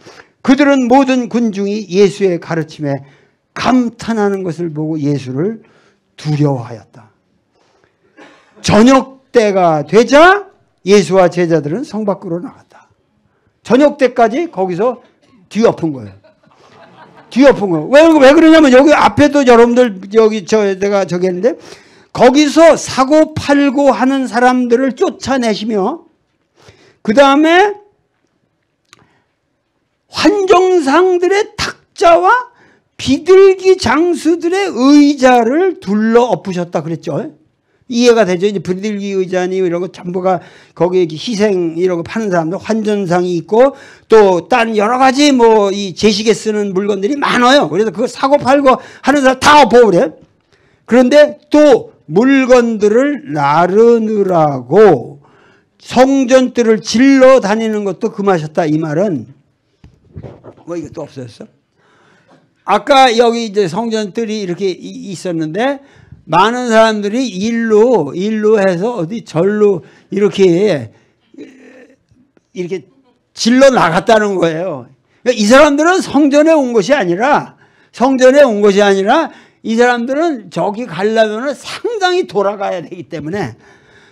Speaker 1: 그들은 모든 군중이 예수의 가르침에 감탄하는 것을 보고 예수를 두려워하였다. 저녁 때가 되자 예수와 제자들은 성 밖으로 나갔다. 저녁 때까지 거기서 뒤엎은 거예요. 뒤엎은 거예요. 왜 그러냐면 여기 앞에도 여러분들 내가 저기 했는데 거기서 사고 팔고 하는 사람들을 쫓아내시며 그 다음에 환정상들의 탁자와 비둘기 장수들의 의자를 둘러 엎으셨다 그랬죠. 이해가 되죠. 이제 비둘기 의자니 이런 거 전부가 거기에 희생 이런 거 파는 사람들 환전상이 있고 또 딴 여러 가지 뭐 이 제식에 쓰는 물건들이 많아요. 그래서 그거 사고 팔고 하는 사람 다 엎어버려. 그런데 또 물건들을 나르느라고 성전들을 질러 다니는 것도 금하셨다. 이 말은 뭐 이거 또 없어졌어? 아까 여기 이제 성전들이 이렇게 있었는데 많은 사람들이 일로 해서 어디 절로 이렇게 질러 나갔다는 거예요. 그러니까 이 사람들은 성전에 온 것이 아니라 이 사람들은 저기 가려면 상당히 돌아가야 되기 때문에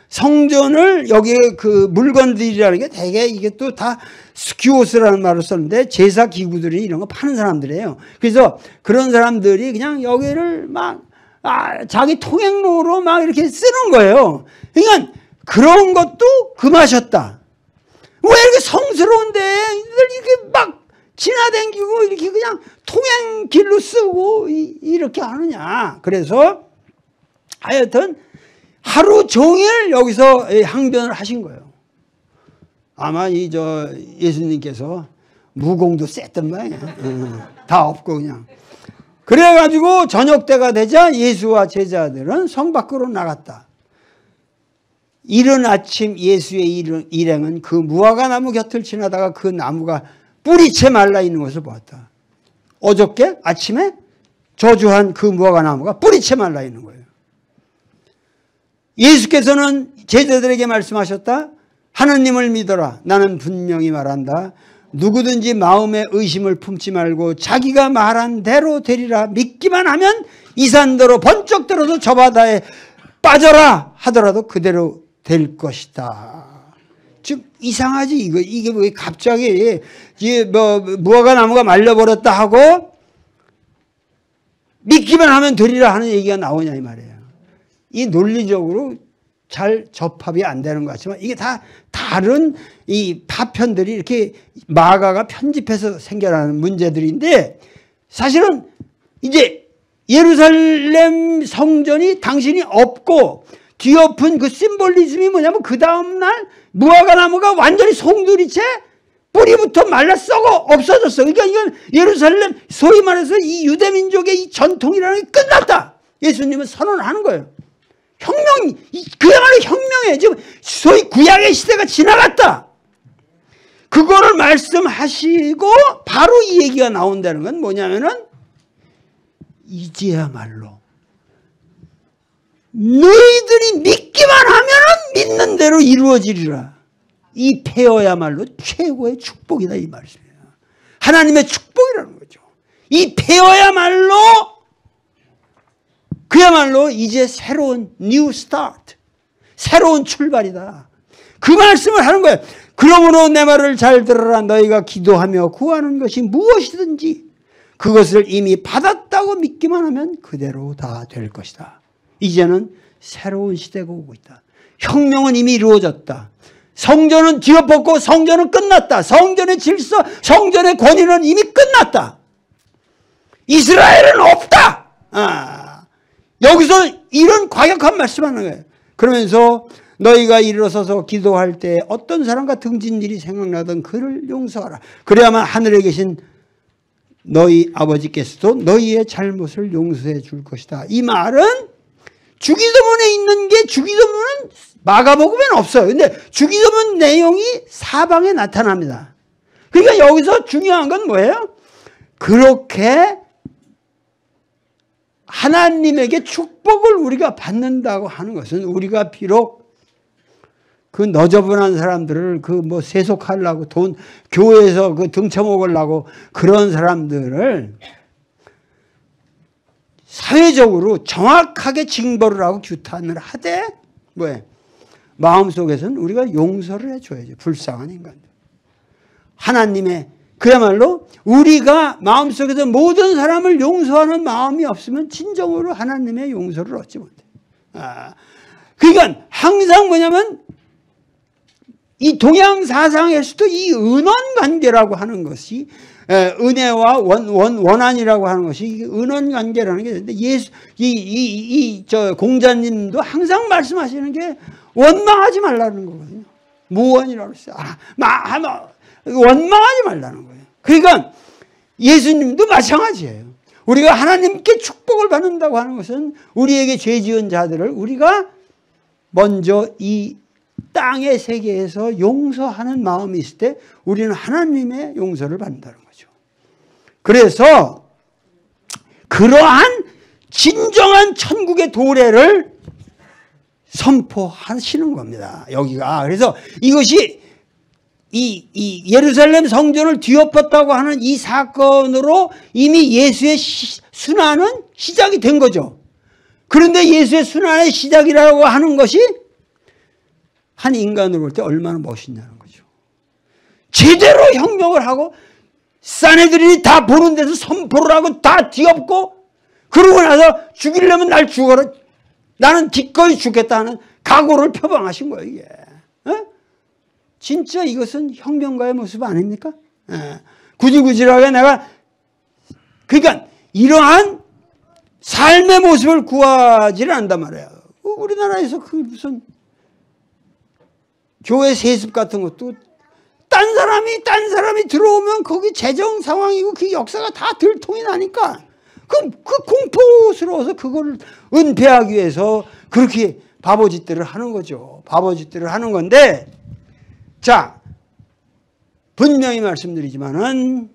Speaker 1: 성전을 여기에 그 물건들이라는 게 되게 이게 또 다 스큐오스라는 말을 썼는데 제사 기구들이 이런 거 파는 사람들이에요. 그래서 그런 사람들이 그냥 여기를 막 자기 통행로로 막 이렇게 쓰는 거예요. 그러니까 그런 것도 금하셨다. 왜 이렇게 성스러운데 이렇게 막 지나다니고 이렇게 그냥 통행길로 쓰고 이렇게 하느냐. 그래서 하여튼 하루 종일 여기서 항변을 하신 거예요. 아마 예수님께서 무공도 셌던 모양이에요. 다 없고 그냥. 그래가지고 저녁 때가 되자 예수와 제자들은 성 밖으로 나갔다. 이른 아침 예수의 일행은 그 무화과 나무 곁을 지나다가 그 나무가 뿌리채 말라 있는 것을 보았다. 어저께 아침에 저주한 그 무화과 나무가 뿌리채 말라 있는 거예요. 예수께서는 제자들에게 말씀하셨다. 하나님을 믿어라. 나는 분명히 말한다. 누구든지 마음에 의심을 품지 말고 자기가 말한 대로 되리라. 믿기만 하면 이 산더러 번쩍 들어서 저 바다에 빠져라 하더라도 그대로 될 것이다. 즉 이상하지 이게 왜 갑자기 무화과 나무가 말려버렸다 하고 믿기만 하면 되리라 하는 얘기가 나오냐 이 말이에요. 이 논리적으로 잘 접합이 안 되는 것 같지만 이게 다 다른 이 파편들이 이렇게 마가가 편집해서 생겨나는 문제들인데 사실은 이제 예루살렘 성전이 당신이 없고 뒤엎은 그 심볼리즘이 뭐냐면 그 다음날 무화과 나무가 완전히 송두리째 뿌리부터 말라 썩어 없어졌어. 그러니까 이건 예루살렘 소위 말해서 이 유대민족의 이 전통이라는 게 끝났다. 예수님은 선언하는 거예요. 혁명, 그야말로 혁명이에요. 지금 소위 구약의 시대가 지나갔다. 그거를 말씀하시고 바로 이 얘기가 나온다는 건 뭐냐면은 이제야말로 너희들이 믿기만 하면은 믿는 대로 이루어지리라. 이 폐허야말로 최고의 축복이다 이 말씀이에요. 하나님의 축복이라는 거죠. 이 폐허야말로 그야말로 이제 새로운 new start, 새로운 출발이다. 그 말씀을 하는 거예요. 그러므로 내 말을 잘 들어라. 너희가 기도하며 구하는 것이 무엇이든지 그것을 이미 받았다고 믿기만 하면 그대로 다 될 것이다. 이제는 새로운 시대가 오고 있다. 혁명은 이미 이루어졌다. 성전은 뒤엎었고 성전은 끝났다. 성전의 질서, 성전의 권위는 이미 끝났다. 이스라엘은 없다. 여기서 이런 과격한 말씀하는 거예요. 그러면서 너희가 일어서서 기도할 때 어떤 사람과 등진 일이 생각나든 그를 용서하라. 그래야만 하늘에 계신 너희 아버지께서도 너희의 잘못을 용서해 줄 것이다. 이 말은 주기도문에 있는 게 주기도문은 마가복음에는 없어요. 근데 주기도문 내용이 사방에 나타납니다. 그러니까 여기서 중요한 건 뭐예요? 그렇게 하나님에게 축복을 우리가 받는다고 하는 것은 우리가 비록 그 너저분한 사람들을 그 뭐 세속하려고 돈 교회에서 그 등쳐먹으려고 그런 사람들을 사회적으로 정확하게 징벌을 하고 규탄을 하되 뭐예요? 마음속에서는 우리가 용서를 해줘야죠. 불쌍한 인간들. 하나님의 그야말로 우리가 마음속에서 모든 사람을 용서하는 마음이 없으면 진정으로 하나님의 용서를 얻지 못해요. 그러니까 항상 뭐냐면 이 동양 사상에서도 이 은원관계라고 하는 것이 은혜와 원한이라고 하는 것이 은원관계라는 게 있는데 저 공자님도 항상 말씀하시는 게 원망하지 말라는 거거든요. 무원이라고 했어요. 원망하지 말라는 거예요. 그러니까 예수님도 마찬가지예요. 우리가 하나님께 축복을 받는다고 하는 것은 우리에게 죄 지은 자들을 우리가 먼저 이 땅의 세계에서 용서하는 마음이 있을 때 우리는 하나님의 용서를 받는다는 거죠. 그래서 그러한 진정한 천국의 도래를 선포하시는 겁니다. 여기가. 그래서 이것이 이 예루살렘 성전을 뒤엎었다고 하는 이 사건으로 이미 예수의 순환은 시작이 된 거죠. 그런데 예수의 순환의 시작이라고 하는 것이 한 인간으로 볼 때 얼마나 멋있냐는 거죠. 제대로 혁명을 하고 사내들이 다 보는 데서 선포를 하고 다 뒤엎고 그러고 나서 죽이려면 날 죽어라. 나는 기꺼이 죽겠다 하는 각오를 표방하신 거예요. 이게. 진짜 이것은 혁명가의 모습 아닙니까? 구질구질하게 내가 그러니까 이러한 삶의 모습을 구하지를 않단 말이에요. 우리나라에서 그 무슨 교회 세습 같은 것도 딴 사람이 들어오면 거기 재정 상황이고 그 역사가 다 들통이 나니까 그 공포스러워서 그거를 은폐하기 위해서 그렇게 바보짓들을 하는 거죠. 바보짓들을 하는 건데, 자, 분명히 말씀드리지만은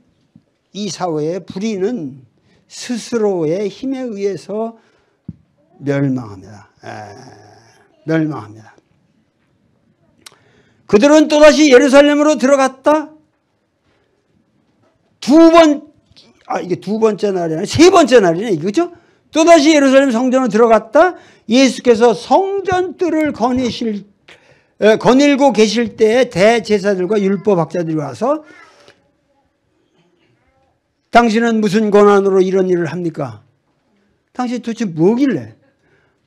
Speaker 1: 이 사회의 불의는 스스로의 힘에 의해서 멸망합니다. 멸망합니다. 그들은 또다시 예루살렘으로 들어갔다. 이게 두 번째 날이 아니라 세 번째 날이네, 그죠? 또다시 예루살렘 성전으로 들어갔다. 예수께서 성전 뜰을 거닐고 계실 때에 대제사들과 율법학자들이 와서 당신은 무슨 권한으로 이런 일을 합니까? 당신 도대체 뭐길래?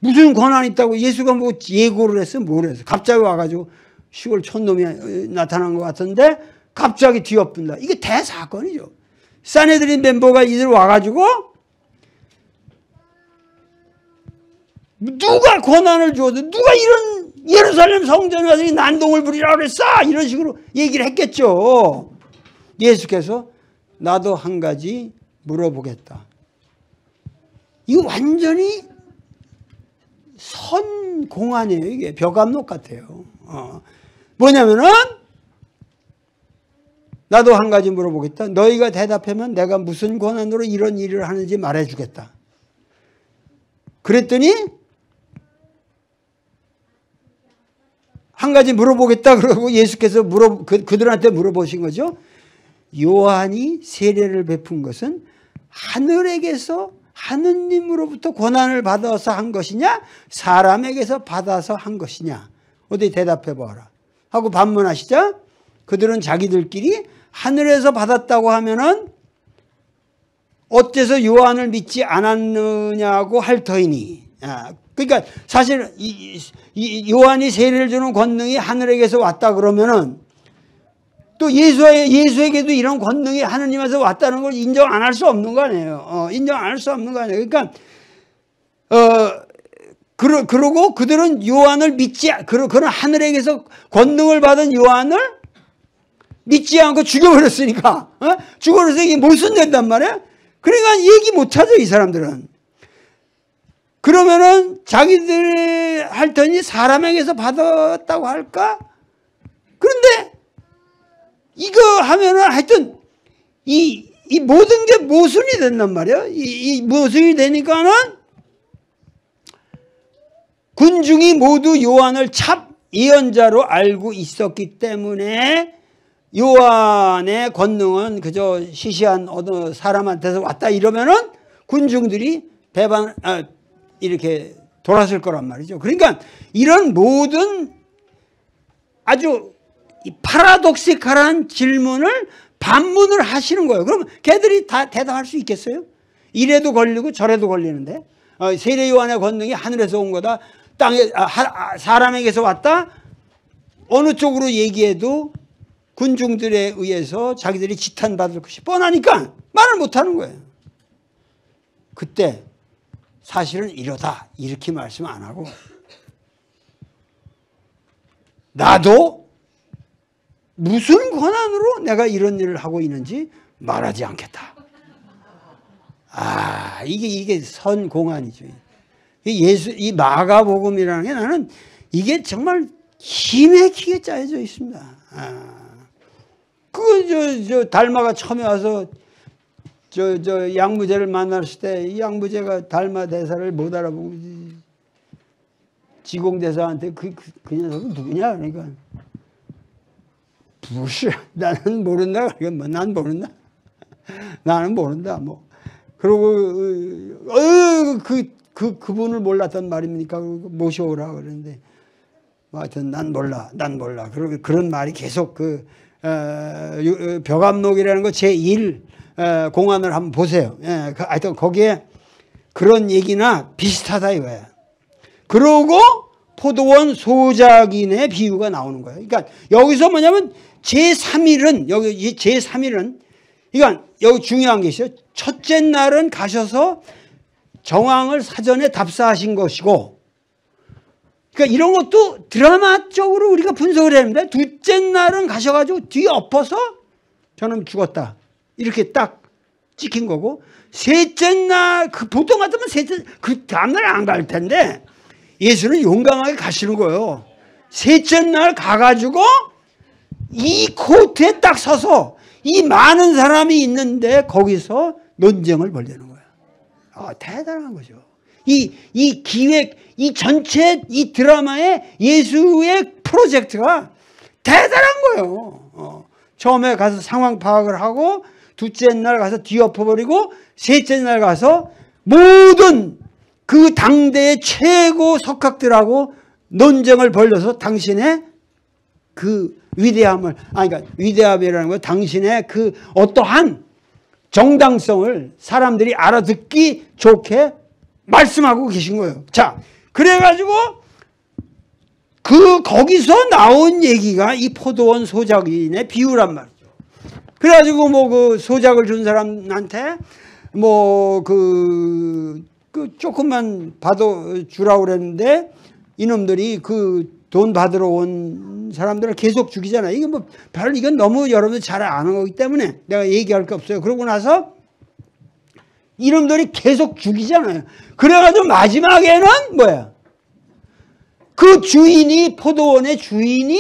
Speaker 1: 무슨 권한이 있다고? 예수가 뭐 예고를 했어? 뭘 했어? 갑자기 와가지고 시골 촌놈이 나타난 것 같은데 갑자기 뒤엎는다. 이게 대사건이죠. 사내들인 멤버가 이들 와가지고 누가 권한을 주어도 누가 이런 예루살렘 성전에 가서 난동을 부리라고 그랬어? 이런 식으로 얘기를 했겠죠. 예수께서 나도 한 가지 물어보겠다. 이거 완전히 선공안이에요. 이게 벽암록 같아요. 뭐냐면은 나도 한 가지 물어보겠다. 너희가 대답하면 내가 무슨 권한으로 이런 일을 하는지 말해주겠다. 그랬더니 한 가지 물어보겠다 그러고 예수께서 그들한테 물어보신 거죠. 요한이 세례를 베푼 것은 하늘에게서 하느님으로부터 권한을 받아서 한 것이냐 사람에게서 받아서 한 것이냐 어디 대답해 보아라 하고 반문하시자 그들은 자기들끼리 하늘에서 받았다고 하면은 어째서 요한을 믿지 않았느냐고 할 터이니. 그러니까 사실 이 요한이 세례를 주는 권능이 하늘에게서 왔다 그러면은 또 예수에게도 이런 권능이 하느님에서 왔다는 걸 인정 안 할 수 없는 거 아니에요. 인정 안 할 수 없는 거 아니에요. 그러니까 그러고 그들은 요한을 그런 하늘에게서 권능을 받은 요한을 믿지 않고 죽여버렸으니까 죽여버려서 이게 못 쓴댄단 말이야. 그러니까 얘기 못하죠 이 사람들은. 그러면은 자기들 할 테니 사람에게서 받았다고 할까? 그런데 이거 하면은 하여튼 이 모든 게 모순이 된단 말이야. 이 모순이 되니까는 군중이 모두 요한을 참 예언자로 알고 있었기 때문에 요한의 권능은 그저 시시한 어느 사람한테서 왔다 이러면은 군중들이 이렇게 돌았을 거란 말이죠. 그러니까 이런 모든 아주 파라독시칼한 질문을 반문을 하시는 거예요. 그럼 걔들이 다 대답할 수 있겠어요? 이래도 걸리고 저래도 걸리는데 세례 요한의 권능이 하늘에서 온 거다. 사람에게서 왔다. 어느 쪽으로 얘기해도 군중들에 의해서 자기들이 지탄받을 것이 뻔하니까 말을 못하는 거예요. 그때 사실은 이러다 이렇게 말씀 안 하고 나도 무슨 권한으로 내가 이런 일을 하고 있는지 말하지 않겠다. 이게 선공안이죠. 이 마가복음이라는 게 나는 이게 정말 기맥히게 짜여져 있습니다. 저 달마가 처음에 와서 저 양무제를 만났을 때 이 양무제가 달마 대사를 못 알아보고 지공대사한테 그 녀석은 누구냐 그러니까 무시 나는 모른다 그러니까 난 모른다 나는 모른다 뭐 그러고 그분을 몰랐단 말입니까 모셔오라 그러는데 하여튼 난 몰라 그러고 그런 말이 계속 벽암록이라는 거 제1 공안을 한번 보세요. 하여튼 거기에 그런 얘기나 비슷하다 이거야. 그러고 포도원 소작인의 비유가 나오는 거예요. 그러니까 여기서 뭐냐면 제3일은 여기 제3일은 그러니까 여기 중요한 게 있어요. 첫째 날은 가셔서 정황을 사전에 답사하신 것이고 그러니까 이런 것도 드라마적으로 우리가 분석을 해야 됩니다. 둘째 날은 가셔가지고 뒤에 엎어서 저놈 죽었다. 이렇게 딱 찍힌 거고 셋째 날 보통 같으면 그 다음날 안 갈 텐데 예수는 용감하게 가시는 거예요. 셋째 날 가가지고 이 코트에 딱 서서 이 많은 사람이 있는데 거기서 논쟁을 벌이는 거예요. 대단한 거죠. 이 기획, 이 전체 이 드라마의 예수의 프로젝트가 대단한 거예요. 처음에 가서 상황 파악을 하고 둘째 날 가서 뒤엎어버리고 셋째 날 가서 모든 그 당대의 최고 석학들하고 논쟁을 벌려서 당신의 그 위대함을, 그러니까 위대함이라는 건 당신의 그 어떠한 정당성을 사람들이 알아듣기 좋게 말씀하고 계신 거예요. 자, 그래가지고 거기서 나온 얘기가 이 포도원 소작인의 비유란 말이죠. 그래가지고 뭐 그 소작을 준 사람한테 뭐 그 조금만 받아 주라고 그랬는데 이놈들이 그 돈 받으러 온 사람들을 계속 죽이잖아요. 이게 뭐 이건 너무 여러분들 잘 아는 거기 때문에 내가 얘기할 게 없어요. 그러고 나서 이놈들이 계속 죽이잖아요. 그래가지고 마지막에는 뭐야? 그 주인이, 포도원의 주인이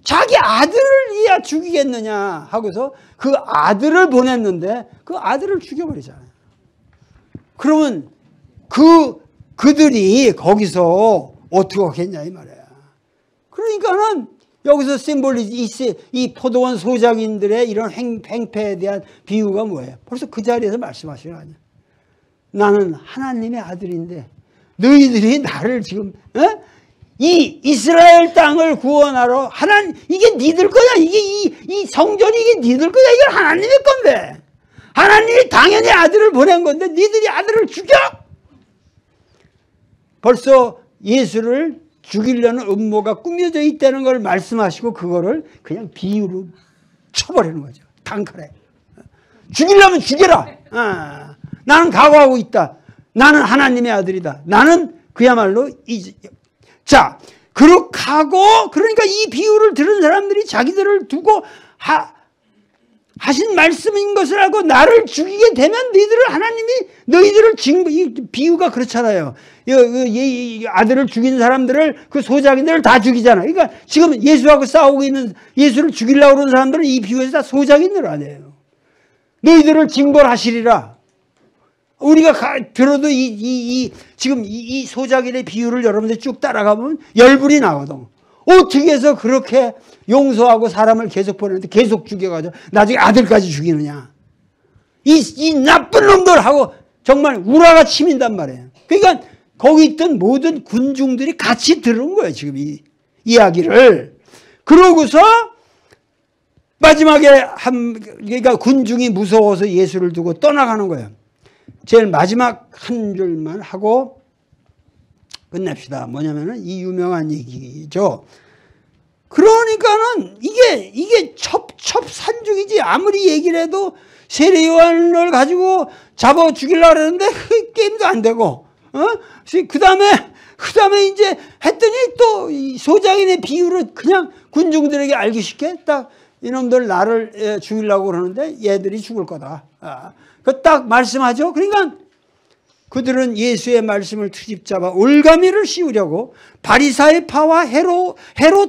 Speaker 1: 자기 아들을 죽이겠느냐 하고서 그 아들을 보냈는데 그 아들을 죽여버리잖아요. 그러면 그들이 거기서 어떻게 하겠냐 이 말이야. 그러니까는 여기서 이 포도원 소작인들의 이런 행패에 대한 비유가 뭐예요? 벌써 그 자리에서 말씀하시는 거 아니야. 나는 하나님의 아들인데 너희들이 나를 지금 이 이스라엘 땅을 구원하러 이게 니들 거야. 이게 이 성전이 이게 니들 거야. 이건 하나님의 건데. 하나님이 당연히 아들을 보낸 건데 니들이 아들을 죽여? 벌써 예수를 죽이려는 음모가 꾸며져 있다는 걸 말씀하시고 그거를 그냥 비유로 쳐버리는 거죠. 단칼에. 죽이려면 죽여라. 나는 각오하고 있다. 나는 하나님의 아들이다. 나는 그야말로 자, 그렇게 하고 그러니까 이 비유를 들은 사람들이 자기들을 두고 하신 말씀인 것을 알고 나를 죽이게 되면 너희들을 이 비유가 그렇잖아요. 아들을 죽인 사람들을 그 소작인들을 다 죽이잖아요. 그러니까 지금 예수하고 싸우고 있는 예수를 죽이려고 그러는 사람들은 이 비유에서 다 소작인들 아니에요. 너희들을 징벌하시리라. 우리가 들어도 지금 이 소작인의 비유를 여러분들 쭉 따라가면 열불이 나거든. 어떻게 해서 그렇게 용서하고 사람을 계속 보내는데 계속 죽여가지고 나중에 아들까지 죽이느냐. 이 나쁜 놈들하고 정말 우라가 치민단 말이에요. 그러니까 거기 있던 모든 군중들이 같이 들은 거예요. 지금 이 이야기를. 그러고서 마지막에 그러니까 군중이 무서워서 예수를 두고 떠나가는 거예요. 제일 마지막 한 줄만 하고 끝냅시다. 뭐냐면은 이 유명한 얘기죠. 그러니까는 이게 첩산중이지. 아무리 얘기를 해도 세례 요한을 가지고 잡아 죽이려고 그러는데 게임도 안 되고, 그 다음에 이제 했더니 또 이 소작인의 비유를 그냥 군중들에게 알기 쉽게 딱 이놈들 나를 죽이려고 그러는데 얘들이 죽을 거다. 그 딱 말씀하죠. 그러니까 그들은 예수의 말씀을 트집 잡아 올가미를 씌우려고 바리사의 파와 헤롯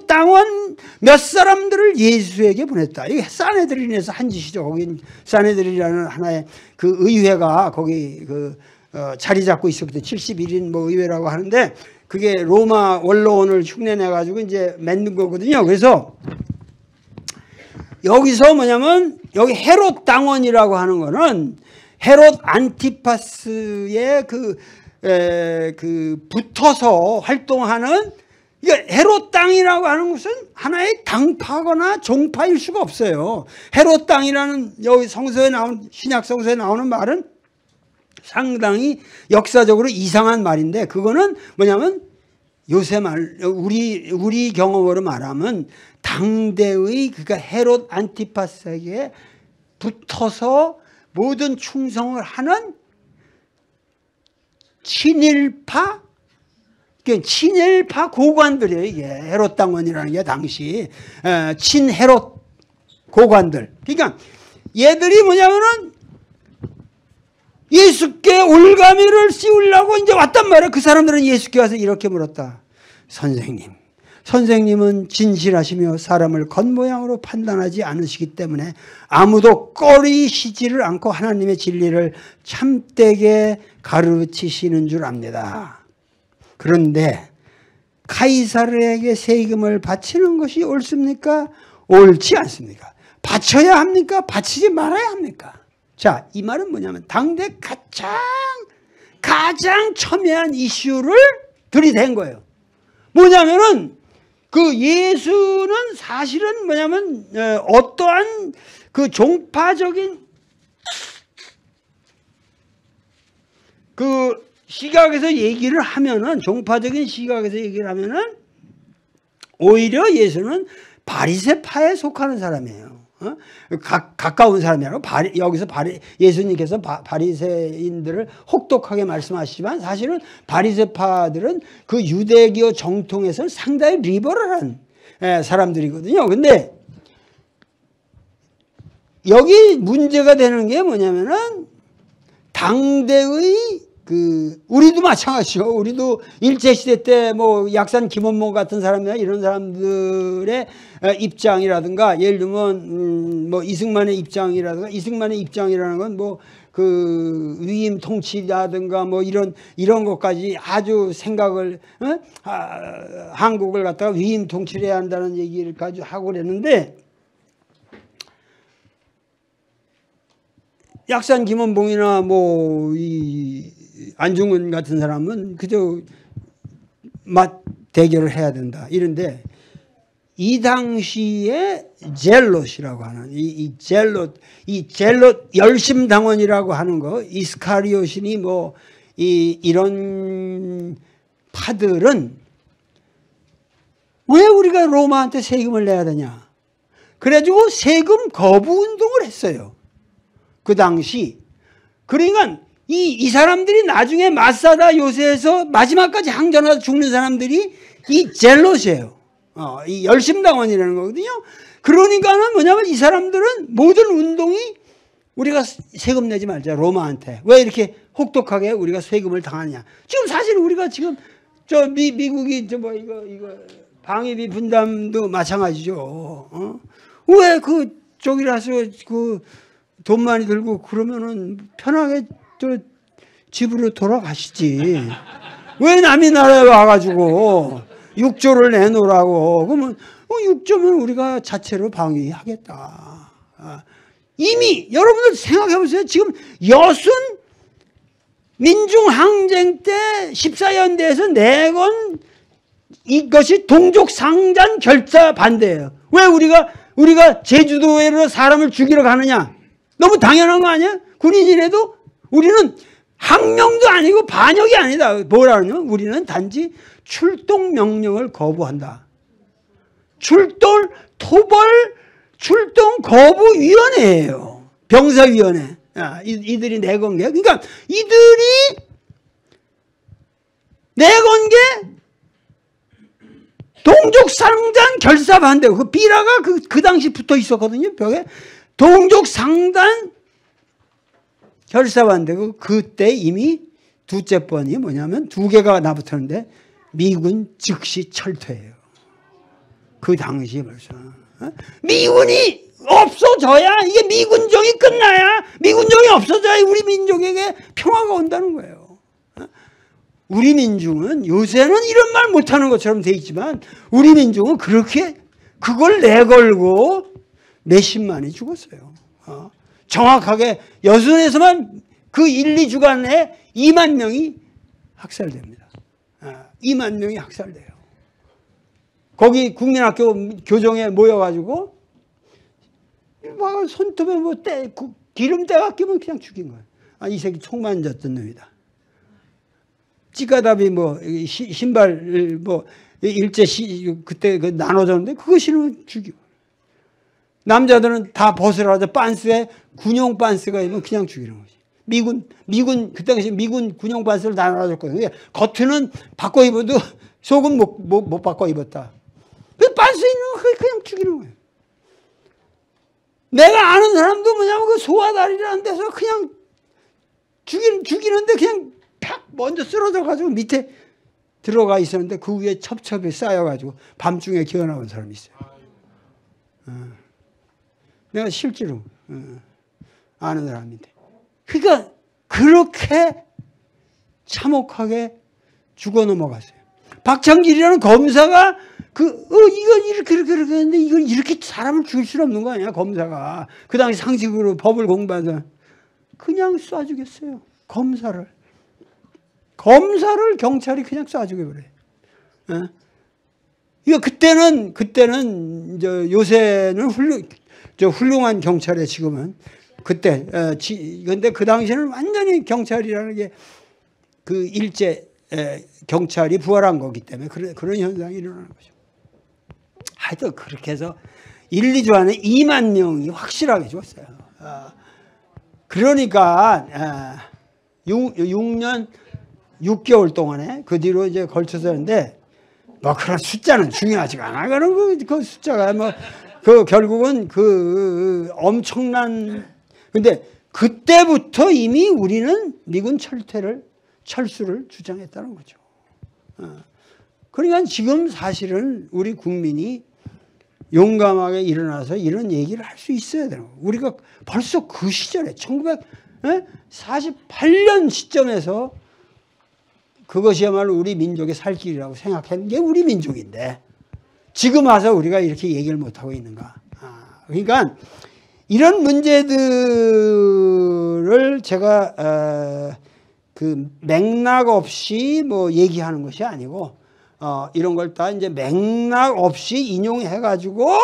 Speaker 1: 당원 몇 사람들을 예수에게 보냈다. 이게 사네드린에서 한 짓이죠. 거기 사네드린이라는 하나의 그 의회가 거기 자리 잡고 있었기 때문에 71인 뭐 의회라고 하는데 그게 로마 원로원을 흉내내 가지고 이제 만든 거거든요. 그래서 여기서 뭐냐면 여기 헤롯 당원이라고 하는 거는 헤롯 안티파스의 붙어서 활동하는, 그러니까 헤롯 당이라고 하는 것은 하나의 당파거나 종파일 수가 없어요. 헤롯 당이라는 여기 성서에 나온, 신약 성서에 나오는 말은 상당히 역사적으로 이상한 말인데, 그거는 뭐냐면 요새 우리 경험으로 말하면 당대의, 그러니까 헤롯 안티파스에게 붙어서 모든 충성을 하는 친일파 고관들이에요. 이게 헤롯 당원이라는 게 당시 친헤롯 고관들. 그러니까 얘들이 뭐냐면은 예수께 올가미를 씌우려고 이제 왔단 말이야. 그 사람들은 예수께 와서 이렇게 물었다. 선생님은 진실하시며 사람을 겉모양으로 판단하지 않으시기 때문에 아무도 꺼리시지를 않고 하나님의 진리를 참되게 가르치시는 줄 압니다. 그런데 카이사르에게 세금을 바치는 것이 옳습니까? 옳지 않습니까? 바쳐야 합니까? 바치지 말아야 합니까? 자, 이 말은 뭐냐면 당대 가장 첨예한 이슈를 들이댄 거예요. 뭐냐면은 그 예수는 사실은 뭐냐면 어떠한 그 종파적인 그 시각에서 얘기를 하면은, 종파적인 시각에서 얘기를 하면은 오히려 예수는 바리새파에 속하는 사람이에요. 가까운 사람이 아니라 여기서 예수님께서 바리새인들을 혹독하게 말씀하시지만 사실은 바리새파들은 그 유대교 정통에서는 상당히 리버럴한 사람들이거든요. 근데 여기 문제가 되는 게 뭐냐면은 당대의 우리도 마찬가지죠. 우리도 일제시대 때 뭐 약산 김원모 같은 사람이나 이런 사람들의 입장이라든가, 예를 들면 뭐 이승만의 입장이라는 건 뭐 그 위임 통치라든가 뭐 이런 것까지 아주 생각을 한국을 갖다가 위임 통치를 해야 한다는 얘기를 가지고 하고 그랬는데, 약산 김원봉이나 뭐 이 안중근 같은 사람은 그저 대결을 해야 된다 이런데, 이 당시에 젤롯이라고 하는 이 젤롯 열심당원이라고 하는 거, 이스카리오시니 뭐 이런 파들은 왜 우리가 로마한테 세금을 내야 되냐, 그래가지고 세금 거부 운동을 했어요. 그 당시. 그러니까 이 사람들이 나중에 마사다 요새에서 마지막까지 항전하다 죽는 사람들이 이 젤롯이에요. 이 열심당원이라는 거거든요. 그러니까는 뭐냐면 이 사람들은 모든 운동이 우리가 세금 내지 말자, 로마한테. 왜 이렇게 혹독하게 우리가 세금을 당하냐. 지금 사실 우리가 지금 미국이 이거 방위비 분담도 마찬가지죠. 왜 저기라서 돈 많이 들고 그러면은 편하게 집으로 돌아가시지. 왜 남의 나라에 와가지고 6조를 내놓으라고. 그러면 6조면 우리가 자체로 방위하겠다. 이미 여러분들 생각해보세요. 지금 여순 민중항쟁 때 14연대에서 내건 이것이 동족상잔 결사 반대예요. 왜 우리가 제주도에로 사람을 죽이러 가느냐? 너무 당연한 거 아니야? 군인이라도 우리는 항명도 아니고 반역이 아니다. 뭐라냐? 우리는 단지 출동 명령을 거부한다. 출동 거부위원회예요. 병사위원회. 이들이 내건 게. 그러니까 이들이 내건 게 동족상잔 결사 반대. 그 비라가 그 당시 붙어 있었거든요. 벽에. 동족상단 결사 반대. 그때 이미 두째 번이 뭐냐면 두 개가 나붙었는데 미군 즉시 철퇴해요. 그 당시에 벌써. 미군이 없어져야, 이게 미군정이 끝나야, 미군정이 없어져야 우리 민족에게 평화가 온다는 거예요. 우리 민중은 요새는 이런 말 못하는 것처럼 돼 있지만 우리 민중은 그걸 내걸고 몇십만이 죽었어요. 정확하게 여순에서만 그 1, 2주간에 2만 명이 학살됩니다. 2만 명이 학살돼요. 거기 국민학교 교정에 모여가지고 막 손톱에 기름때가 끼면 그냥 죽인 거예요. 이 새끼 총 만졌던 놈이다. 찌가다비 신발 일제 그때 나눠줬는데 그거 신으면 죽이고. 남자들은 다 벗으라고 빤스에 군용 빤스가 있으면 그냥 죽이는 거지. 미군 그때 당시 미군 군용 빤스를 다 나눠줬거든요. 겉에는 바꿔 입어도 속은 못 바꿔 입었다. 그 빤스 있는 거 그냥 죽이는 거예요. 내가 아는 사람도 뭐냐면 그 소아다리라는 데서 그냥 죽이는데 그냥 팍 먼저 쓰러져가지고 밑에 들어가 있었는데 그 위에 첩첩이 쌓여가지고 밤중에 기어나온 사람이 있어요. 내가 실제로 아는 사람인데. 그러니까 그렇게 참혹하게 죽어 넘어갔어요. 박창길이라는 검사가 이거 이렇게 했는데 이걸 이렇게 사람을 죽일 수는 없는 거 아니야, 검사가. 그 당시 상식으로 법을 공부하서 그냥 쏴주겠어요. 검사를 경찰이 그냥 쏴주게 그래. 이거 그때는 요새는 훌륭한 경찰이에요, 지금은. 근데 그 당시에는 완전히 경찰이라는 게 그 일제 경찰이 부활한 거기 때문에 그런 현상이 일어나는 거죠. 하여튼 그렇게 해서 1, 2주 안에 2만 명이 확실하게 죽었어요. 그러니까 6년 6개월 동안에 그 뒤로 이제 걸쳐서 했는데 뭐 그런 숫자는 중요하지가 않아. 그 숫자가 결국은 엄청난. 근데 그때부터 이미 우리는 미군 철수를 주장했다는 거죠. 그러니까 지금 사실은 우리 국민이 용감하게 일어나서 이런 얘기를 할 수 있어야 되는 거예요. 우리가 벌써 그 시절에 1948년 시점에서 그것이야말로 우리 민족의 살 길이라고 생각했는 게 우리 민족인데 지금 와서 우리가 이렇게 얘기를 못하고 있는가. 그러니까 이런 문제들을 제가 그 맥락 없이 뭐 얘기하는 것이 아니고 이런 걸 다 이제 맥락 없이 인용해가지고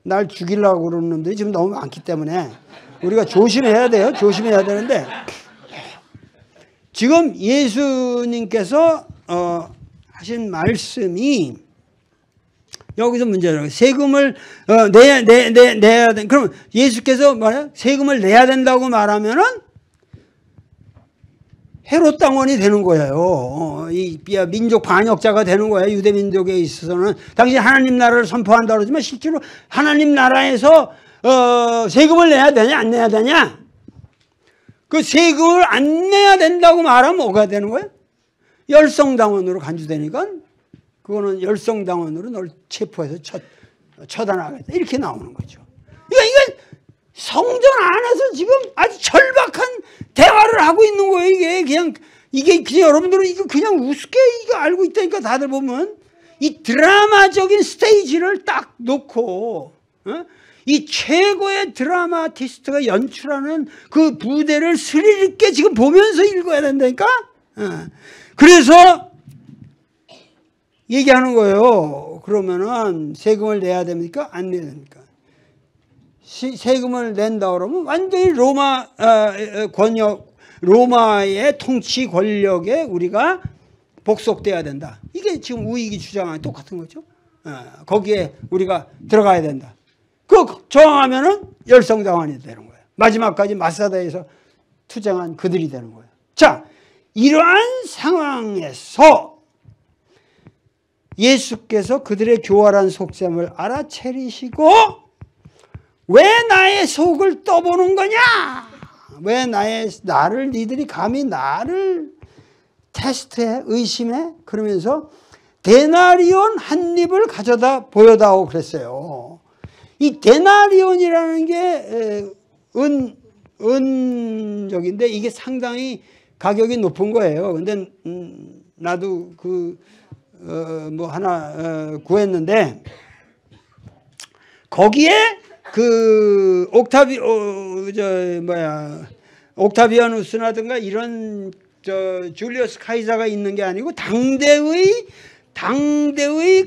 Speaker 1: 날 죽이려고 그러는 놈들이 지금 너무 많기 때문에 우리가 조심해야 돼요. 조심해야 되는데 지금 예수님께서 하신 말씀이 여기서 문제예요. 세금을 내야 돼. 그럼 예수께서 뭐야? 세금을 내야 된다고 말하면은 헤롯 당원이 되는 거예요. 이 민족 반역자가 되는 거예요. 유대 민족에 있어서는 당신 하나님 나라를 선포한다 그러지만 실제로 하나님 나라에서 세금을 내야 되냐 안 내야 되냐? 그 세금을 안 내야 된다고 말하면 뭐가 되는 거예요? 열성당원으로 간주되니까 그거는 열성당원으로 널 체포해서 처단하겠다 이렇게 나오는 거죠. 이건 성전 안에서 지금 아주 절박한 대화를 하고 있는 거예요. 이게 그냥 여러분들은 이거 그냥 우습게 이거 알고 있다니까. 다들 보면 이 드라마적인 스테이지를 딱 놓고 이 최고의 드라마티스트가 연출하는 그 무대를 스릴 있게 지금 보면서 읽어야 된다니까. 그래서 얘기하는 거예요. 그러면은 세금을 내야 됩니까? 안 내야 됩니까? 세금을 낸다 그러면 완전히 로마의 통치 권력에 우리가 복속돼야 된다. 이게 지금 우익이 주장하는 똑같은 거죠. 거기에 우리가 들어가야 된다. 그 저항하면은 열성당원이 되는 거예요. 마지막까지 마사다에서 투쟁한 그들이 되는 거예요. 자, 이러한 상황에서 예수께서 그들의 교활한 속셈을 알아채리시고 왜 나의 속을 떠보는 거냐? 왜 나를 니들이 감히 나를 테스트해 의심해? 그러면서 데나리온 한 입을 가져다 보여다오 그랬어요. 이 데나리온이라는 게 은적인데 이게 상당히 가격이 높은 거예요. 근데 나도 뭐 하나 구했는데 거기에 옥타비아누스라든가 이런 줄리어스 카이사가 있는 게 아니고 당대의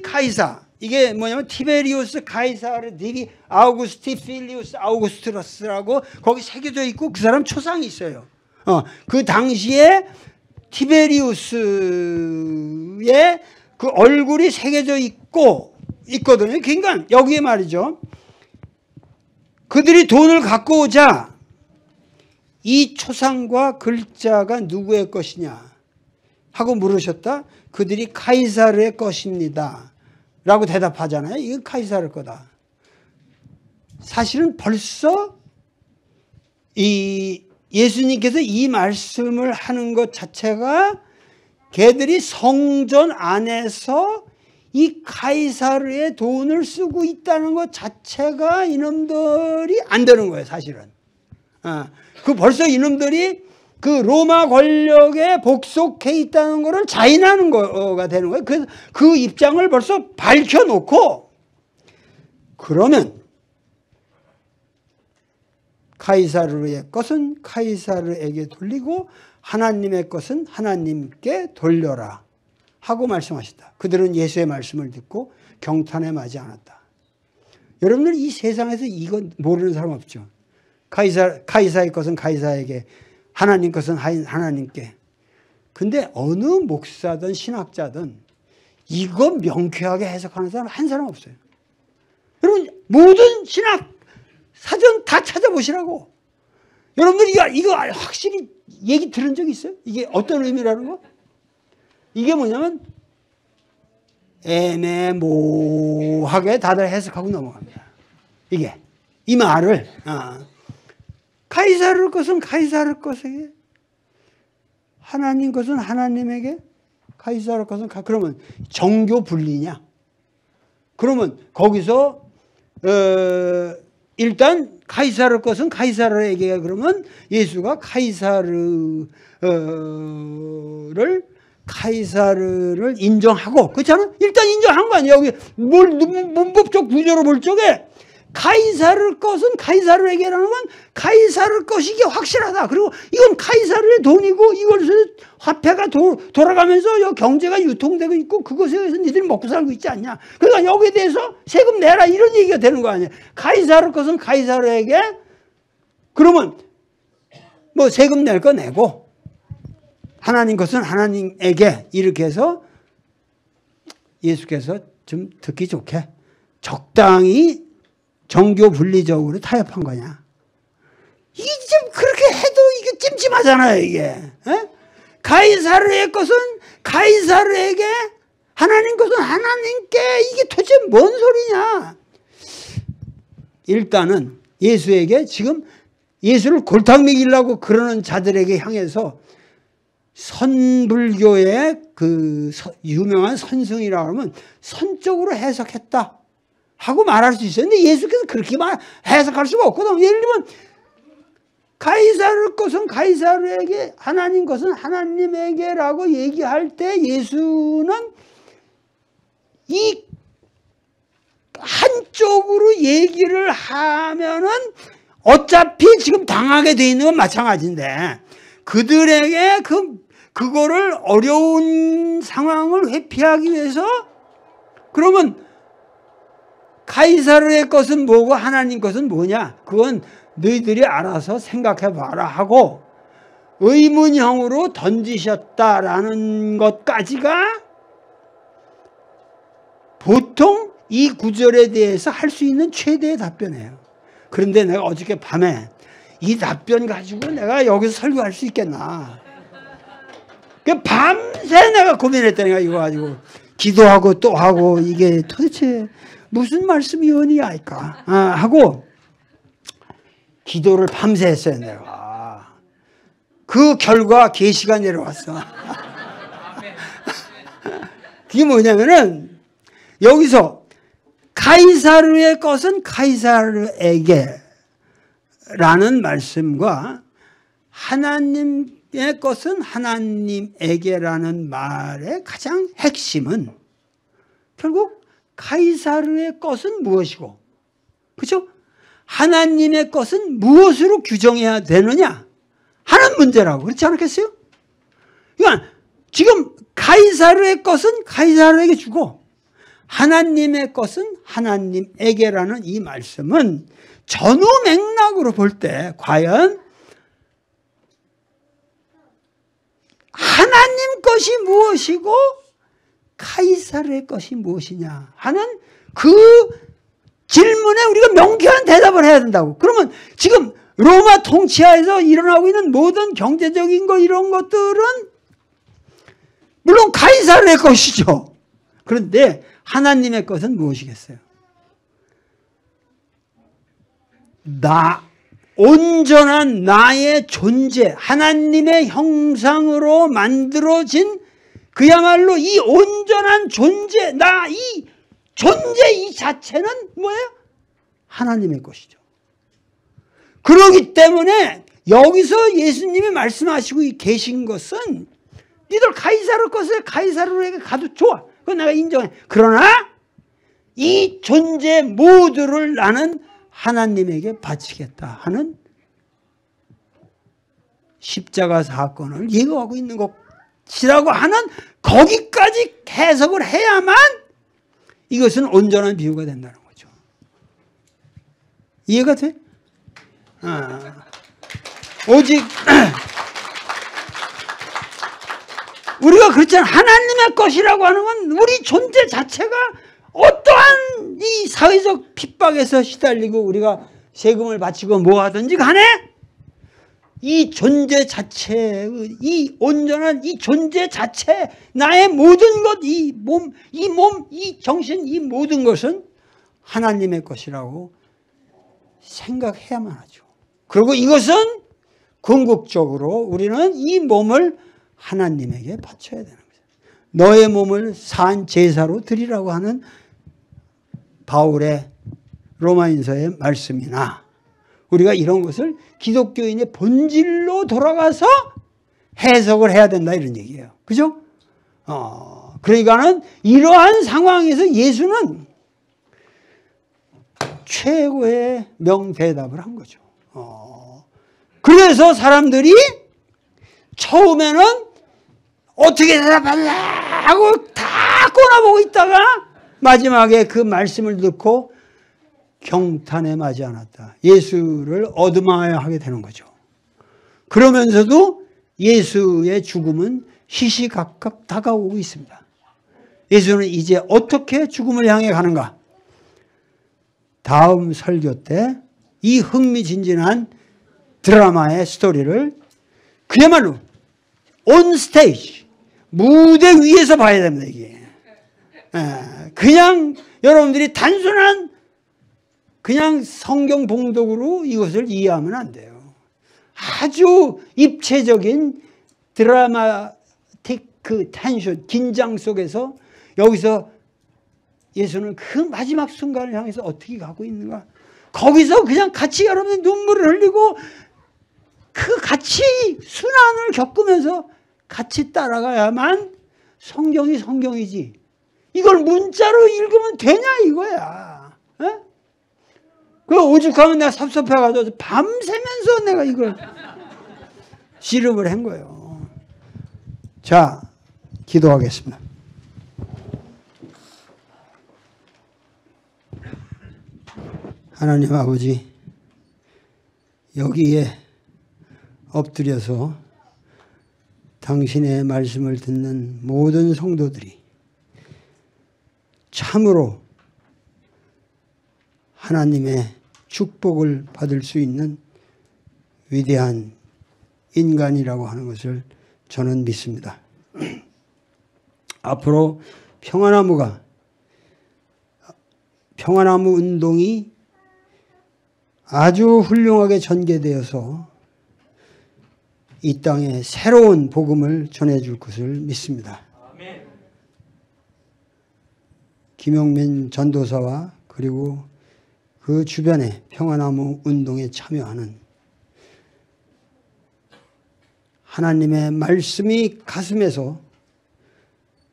Speaker 1: 카이사. 이게 뭐냐면 티베리우스 카이사르 디비 아우구스티 필리우스 아우구스투스라고 거기 새겨져 있고 그 사람 초상이 있어요. 그 당시에 티베리우스의 그 얼굴이 새겨져 있거든요. 그러니까 여기에 말이죠. 그들이 돈을 갖고 오자 이 초상과 글자가 누구의 것이냐 하고 물으셨다. 그들이 카이사르의 것입니다 라고 대답하잖아요. 이건 카이사르 거다. 사실은 벌써 이 예수님께서 이 말씀을 하는 것 자체가 걔들이 성전 안에서 이 카이사르의 돈을 쓰고 있다는 것 자체가 이놈들이 안 되는 거예요, 사실은. 그 벌써 이놈들이 그 로마 권력에 복속해 있다는 것을 자인하는 거가 되는 거예요. 그래서 그 입장을 벌써 밝혀놓고, 그러면 카이사르의 것은 카이사르에게 돌리고 하나님의 것은 하나님께 돌려라 하고 말씀하셨다. 그들은 예수의 말씀을 듣고 경탄에 맞지 않았다. 여러분들 이 세상에서 이건 모르는 사람 없죠. 카이사의 것은 카이사에게, 하나님 것은 하나님께. 근데 어느 목사든 신학자든 이거 명쾌하게 해석하는 사람 한 사람 없어요. 여러분 모든 신학 사전 다 찾아보시라고. 여러분들 이거 확실히 얘기 들은 적 있어요? 이게 어떤 의미라는 거? 이게 뭐냐면 애매모호하게 다들 해석하고 넘어갑니다. 이게 이 말을 카이사르 것은 카이사르 것에게, 하나님 것은 하나님에게, 카이사르 것은 그러면 정교 분리냐? 그러면 거기서 일단 카이사르 것은 카이사르에게, 그러면 예수가 카이사르를 인정하고, 그렇잖아? 일단 인정한 거 아니야. 여기 문법적 구조로 볼 적에 카이사르 것은 카이사르에게라는 건 카이사르 것이게 확실하다. 그리고 이건 카이사르의 돈이고 이것을 화폐가 돌아가면서 경제가 유통되고 있고 그것에 의해서 니들이 먹고 살고 있지 않냐. 그러니까 여기에 대해서 세금 내라 이런 얘기가 되는 거 아니야. 카이사르 것은 카이사르에게, 그러면 뭐 세금 낼 거 내고 하나님 것은 하나님에게, 이렇게 해서 예수께서 좀 듣기 좋게 적당히 정교 분리적으로 타협한 거냐. 이게 좀 그렇게 해도 이게 찜찜하잖아요, 이게. 에? 카이사르의 것은 카이사르에게, 하나님 것은 하나님께, 이게 도대체 뭔 소리냐. 일단은 예수에게, 지금 예수를 골탕 먹이려고 그러는 자들에게 향해서 선불교의 그 유명한 선승이라고 하면 선적으로 해석했다 하고 말할 수 있어요. 근데 예수께서 그렇게 해석할 수가 없거든. 예를 들면 카이사르 것은 카이사르에게, 하나님 것은 하나님에게라고 얘기할 때 예수는 이 한쪽으로 얘기를 하면은 어차피 지금 당하게 돼 있는 건 마찬가지인데, 그들에게 그거를 어려운 상황을 회피하기 위해서, 그러면 카이사르의 것은 뭐고 하나님 것은 뭐냐? 그건 너희들이 알아서 생각해 봐라 하고 의문형으로 던지셨다라는 것까지가 보통 이 구절에 대해서 할 수 있는 최대의 답변이에요. 그런데 내가 어저께 밤에 이 답변 가지고 내가 여기서 설교할 수 있겠나? 밤새 내가 고민했다니까. 이거 가지고 기도하고 또 하고 이게 도대체 무슨 말씀이 원이야니까 하고 기도를 밤새 했어요, 내가. 그 결과 계시가 내려왔어. 그게 뭐냐면은 여기서 카이사르의 것은 카이사르에게 라는 말씀과 하나님의 것은 하나님에게라는 말의 가장 핵심은 결국 카이사르의 것은 무엇이고, 그렇죠? 하나님의 것은 무엇으로 규정해야 되느냐 하는 문제라고. 그렇지 않겠어요? 그러니까 지금 카이사르의 것은 카이사르에게 주고 하나님의 것은 하나님에게라는 이 말씀은 전후 맥락으로 볼 때 과연 하나님 것이 무엇이고 카이사르의 것이 무엇이냐 하는 그 질문에 우리가 명쾌한 대답을 해야 된다고. 그러면 지금 로마 통치하에서 일어나고 있는 모든 경제적인 거 이런 것들은 물론 카이사르의 것이죠. 그런데 하나님의 것은 무엇이겠어요? 온전한 나의 존재, 하나님의 형상으로 만들어진 그야말로 이 온전한 존재, 나 이 존재 이 자체는 뭐예요? 하나님의 것이죠. 그렇기 때문에 여기서 예수님이 말씀하시고 계신 것은 니들 가이사르 것을 가이사르에게 가도 좋아. 그건 내가 인정해. 그러나 이 존재 모두를 나는 하나님에게 바치겠다 하는 십자가 사건을 예고하고 있는 것이라고 하는 거기까지 해석을 해야만 이것은 온전한 비유가 된다는 거죠. 이해가 돼? 오직 우리가 그렇잖아. 하나님의 것이라고 하는 건 우리 존재 자체가 어떠한 이 사회적 핍박에서 시달리고 우리가 세금을 바치고 뭐 하든지 간에 이 존재 자체, 이 온전한 이 존재 자체, 나의 모든 것, 이 몸, 이 정신, 이 모든 것은 하나님의 것이라고 생각해야만 하죠. 그리고 이것은 궁극적으로 우리는 이 몸을 하나님에게 바쳐야 되는 거죠. 너의 몸을 산 제사로 드리라고 하는 바울의 로마인서의 말씀이나 우리가 이런 것을 기독교인의 본질로 돌아가서 해석을 해야 된다 이런 얘기예요. 그죠? 그러니까는 이러한 상황에서 예수는 최고의 명대답을 한 거죠. 그래서 사람들이 처음에는 어떻게 대답하려고 다 꼬나보고 있다가 마지막에 그 말씀을 듣고 경탄에 맞지 않았다. 예수를 얻어마하게 되는 거죠. 그러면서도 예수의 죽음은 시시각각 다가오고 있습니다. 예수는 이제 어떻게 죽음을 향해 가는가? 다음 설교 때 이 흥미진진한 드라마의 스토리를 그야말로 온 스테이지, 무대 위에서 봐야 됩니다. 이게 그냥 여러분들이 단순한 그냥 성경 봉독으로 이것을 이해하면 안 돼요. 아주 입체적인 드라마틱 그 텐션, 긴장 속에서 여기서 예수는 그 마지막 순간을 향해서 어떻게 가고 있는가. 거기서 그냥 같이 여러분들 눈물을 흘리고 그 같이 순환을 겪으면서 같이 따라가야만 성경이 성경이지. 이걸 문자로 읽으면 되냐 이거야. 에? 그 오죽하면 내가 섭섭해가지고 밤새면서 내가 이걸 씨름을 한 거예요. 자, 기도하겠습니다. 하나님 아버지, 여기에 엎드려서 당신의 말씀을 듣는 모든 성도들이 참으로 하나님의 축복을 받을 수 있는 위대한 인간이라고 하는 것을 저는 믿습니다. 앞으로 평화나무 운동이 아주 훌륭하게 전개되어서 이 땅에 새로운 복음을 전해줄 것을 믿습니다. 아멘. 김용민 전도사와 그리고 그 주변에 평화나무 운동에 참여하는 하나님의 말씀이 가슴에서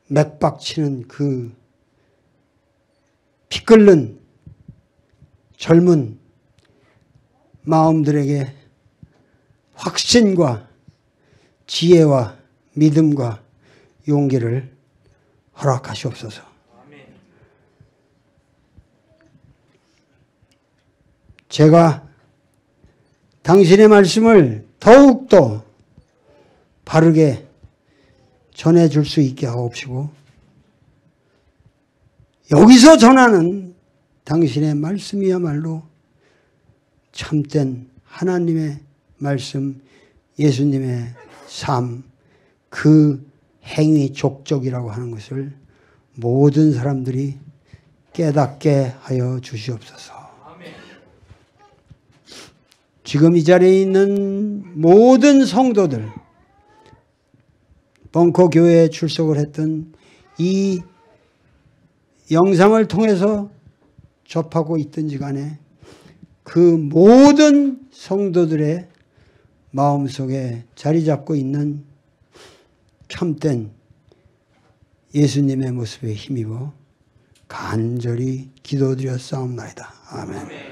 Speaker 1: 맥박치는 그 피 끓는 젊은 마음들에게 확신과 지혜와 믿음과 용기를 허락하시옵소서. 제가 당신의 말씀을 더욱더 바르게 전해줄 수 있게 하옵시고 여기서 전하는 당신의 말씀이야말로 참된 하나님의 말씀, 예수님의 삶, 그 행위 족적이라고 하는 것을 모든 사람들이 깨닫게 하여 주시옵소서. 지금 이 자리에 있는 모든 성도들, 벙커 교회에 출석을 했던 이 영상을 통해서 접하고 있든지 간에 그 모든 성도들의 마음속에 자리 잡고 있는 참된 예수님의 모습에 힘입어 간절히 기도드렸사옵나이다. 아멘.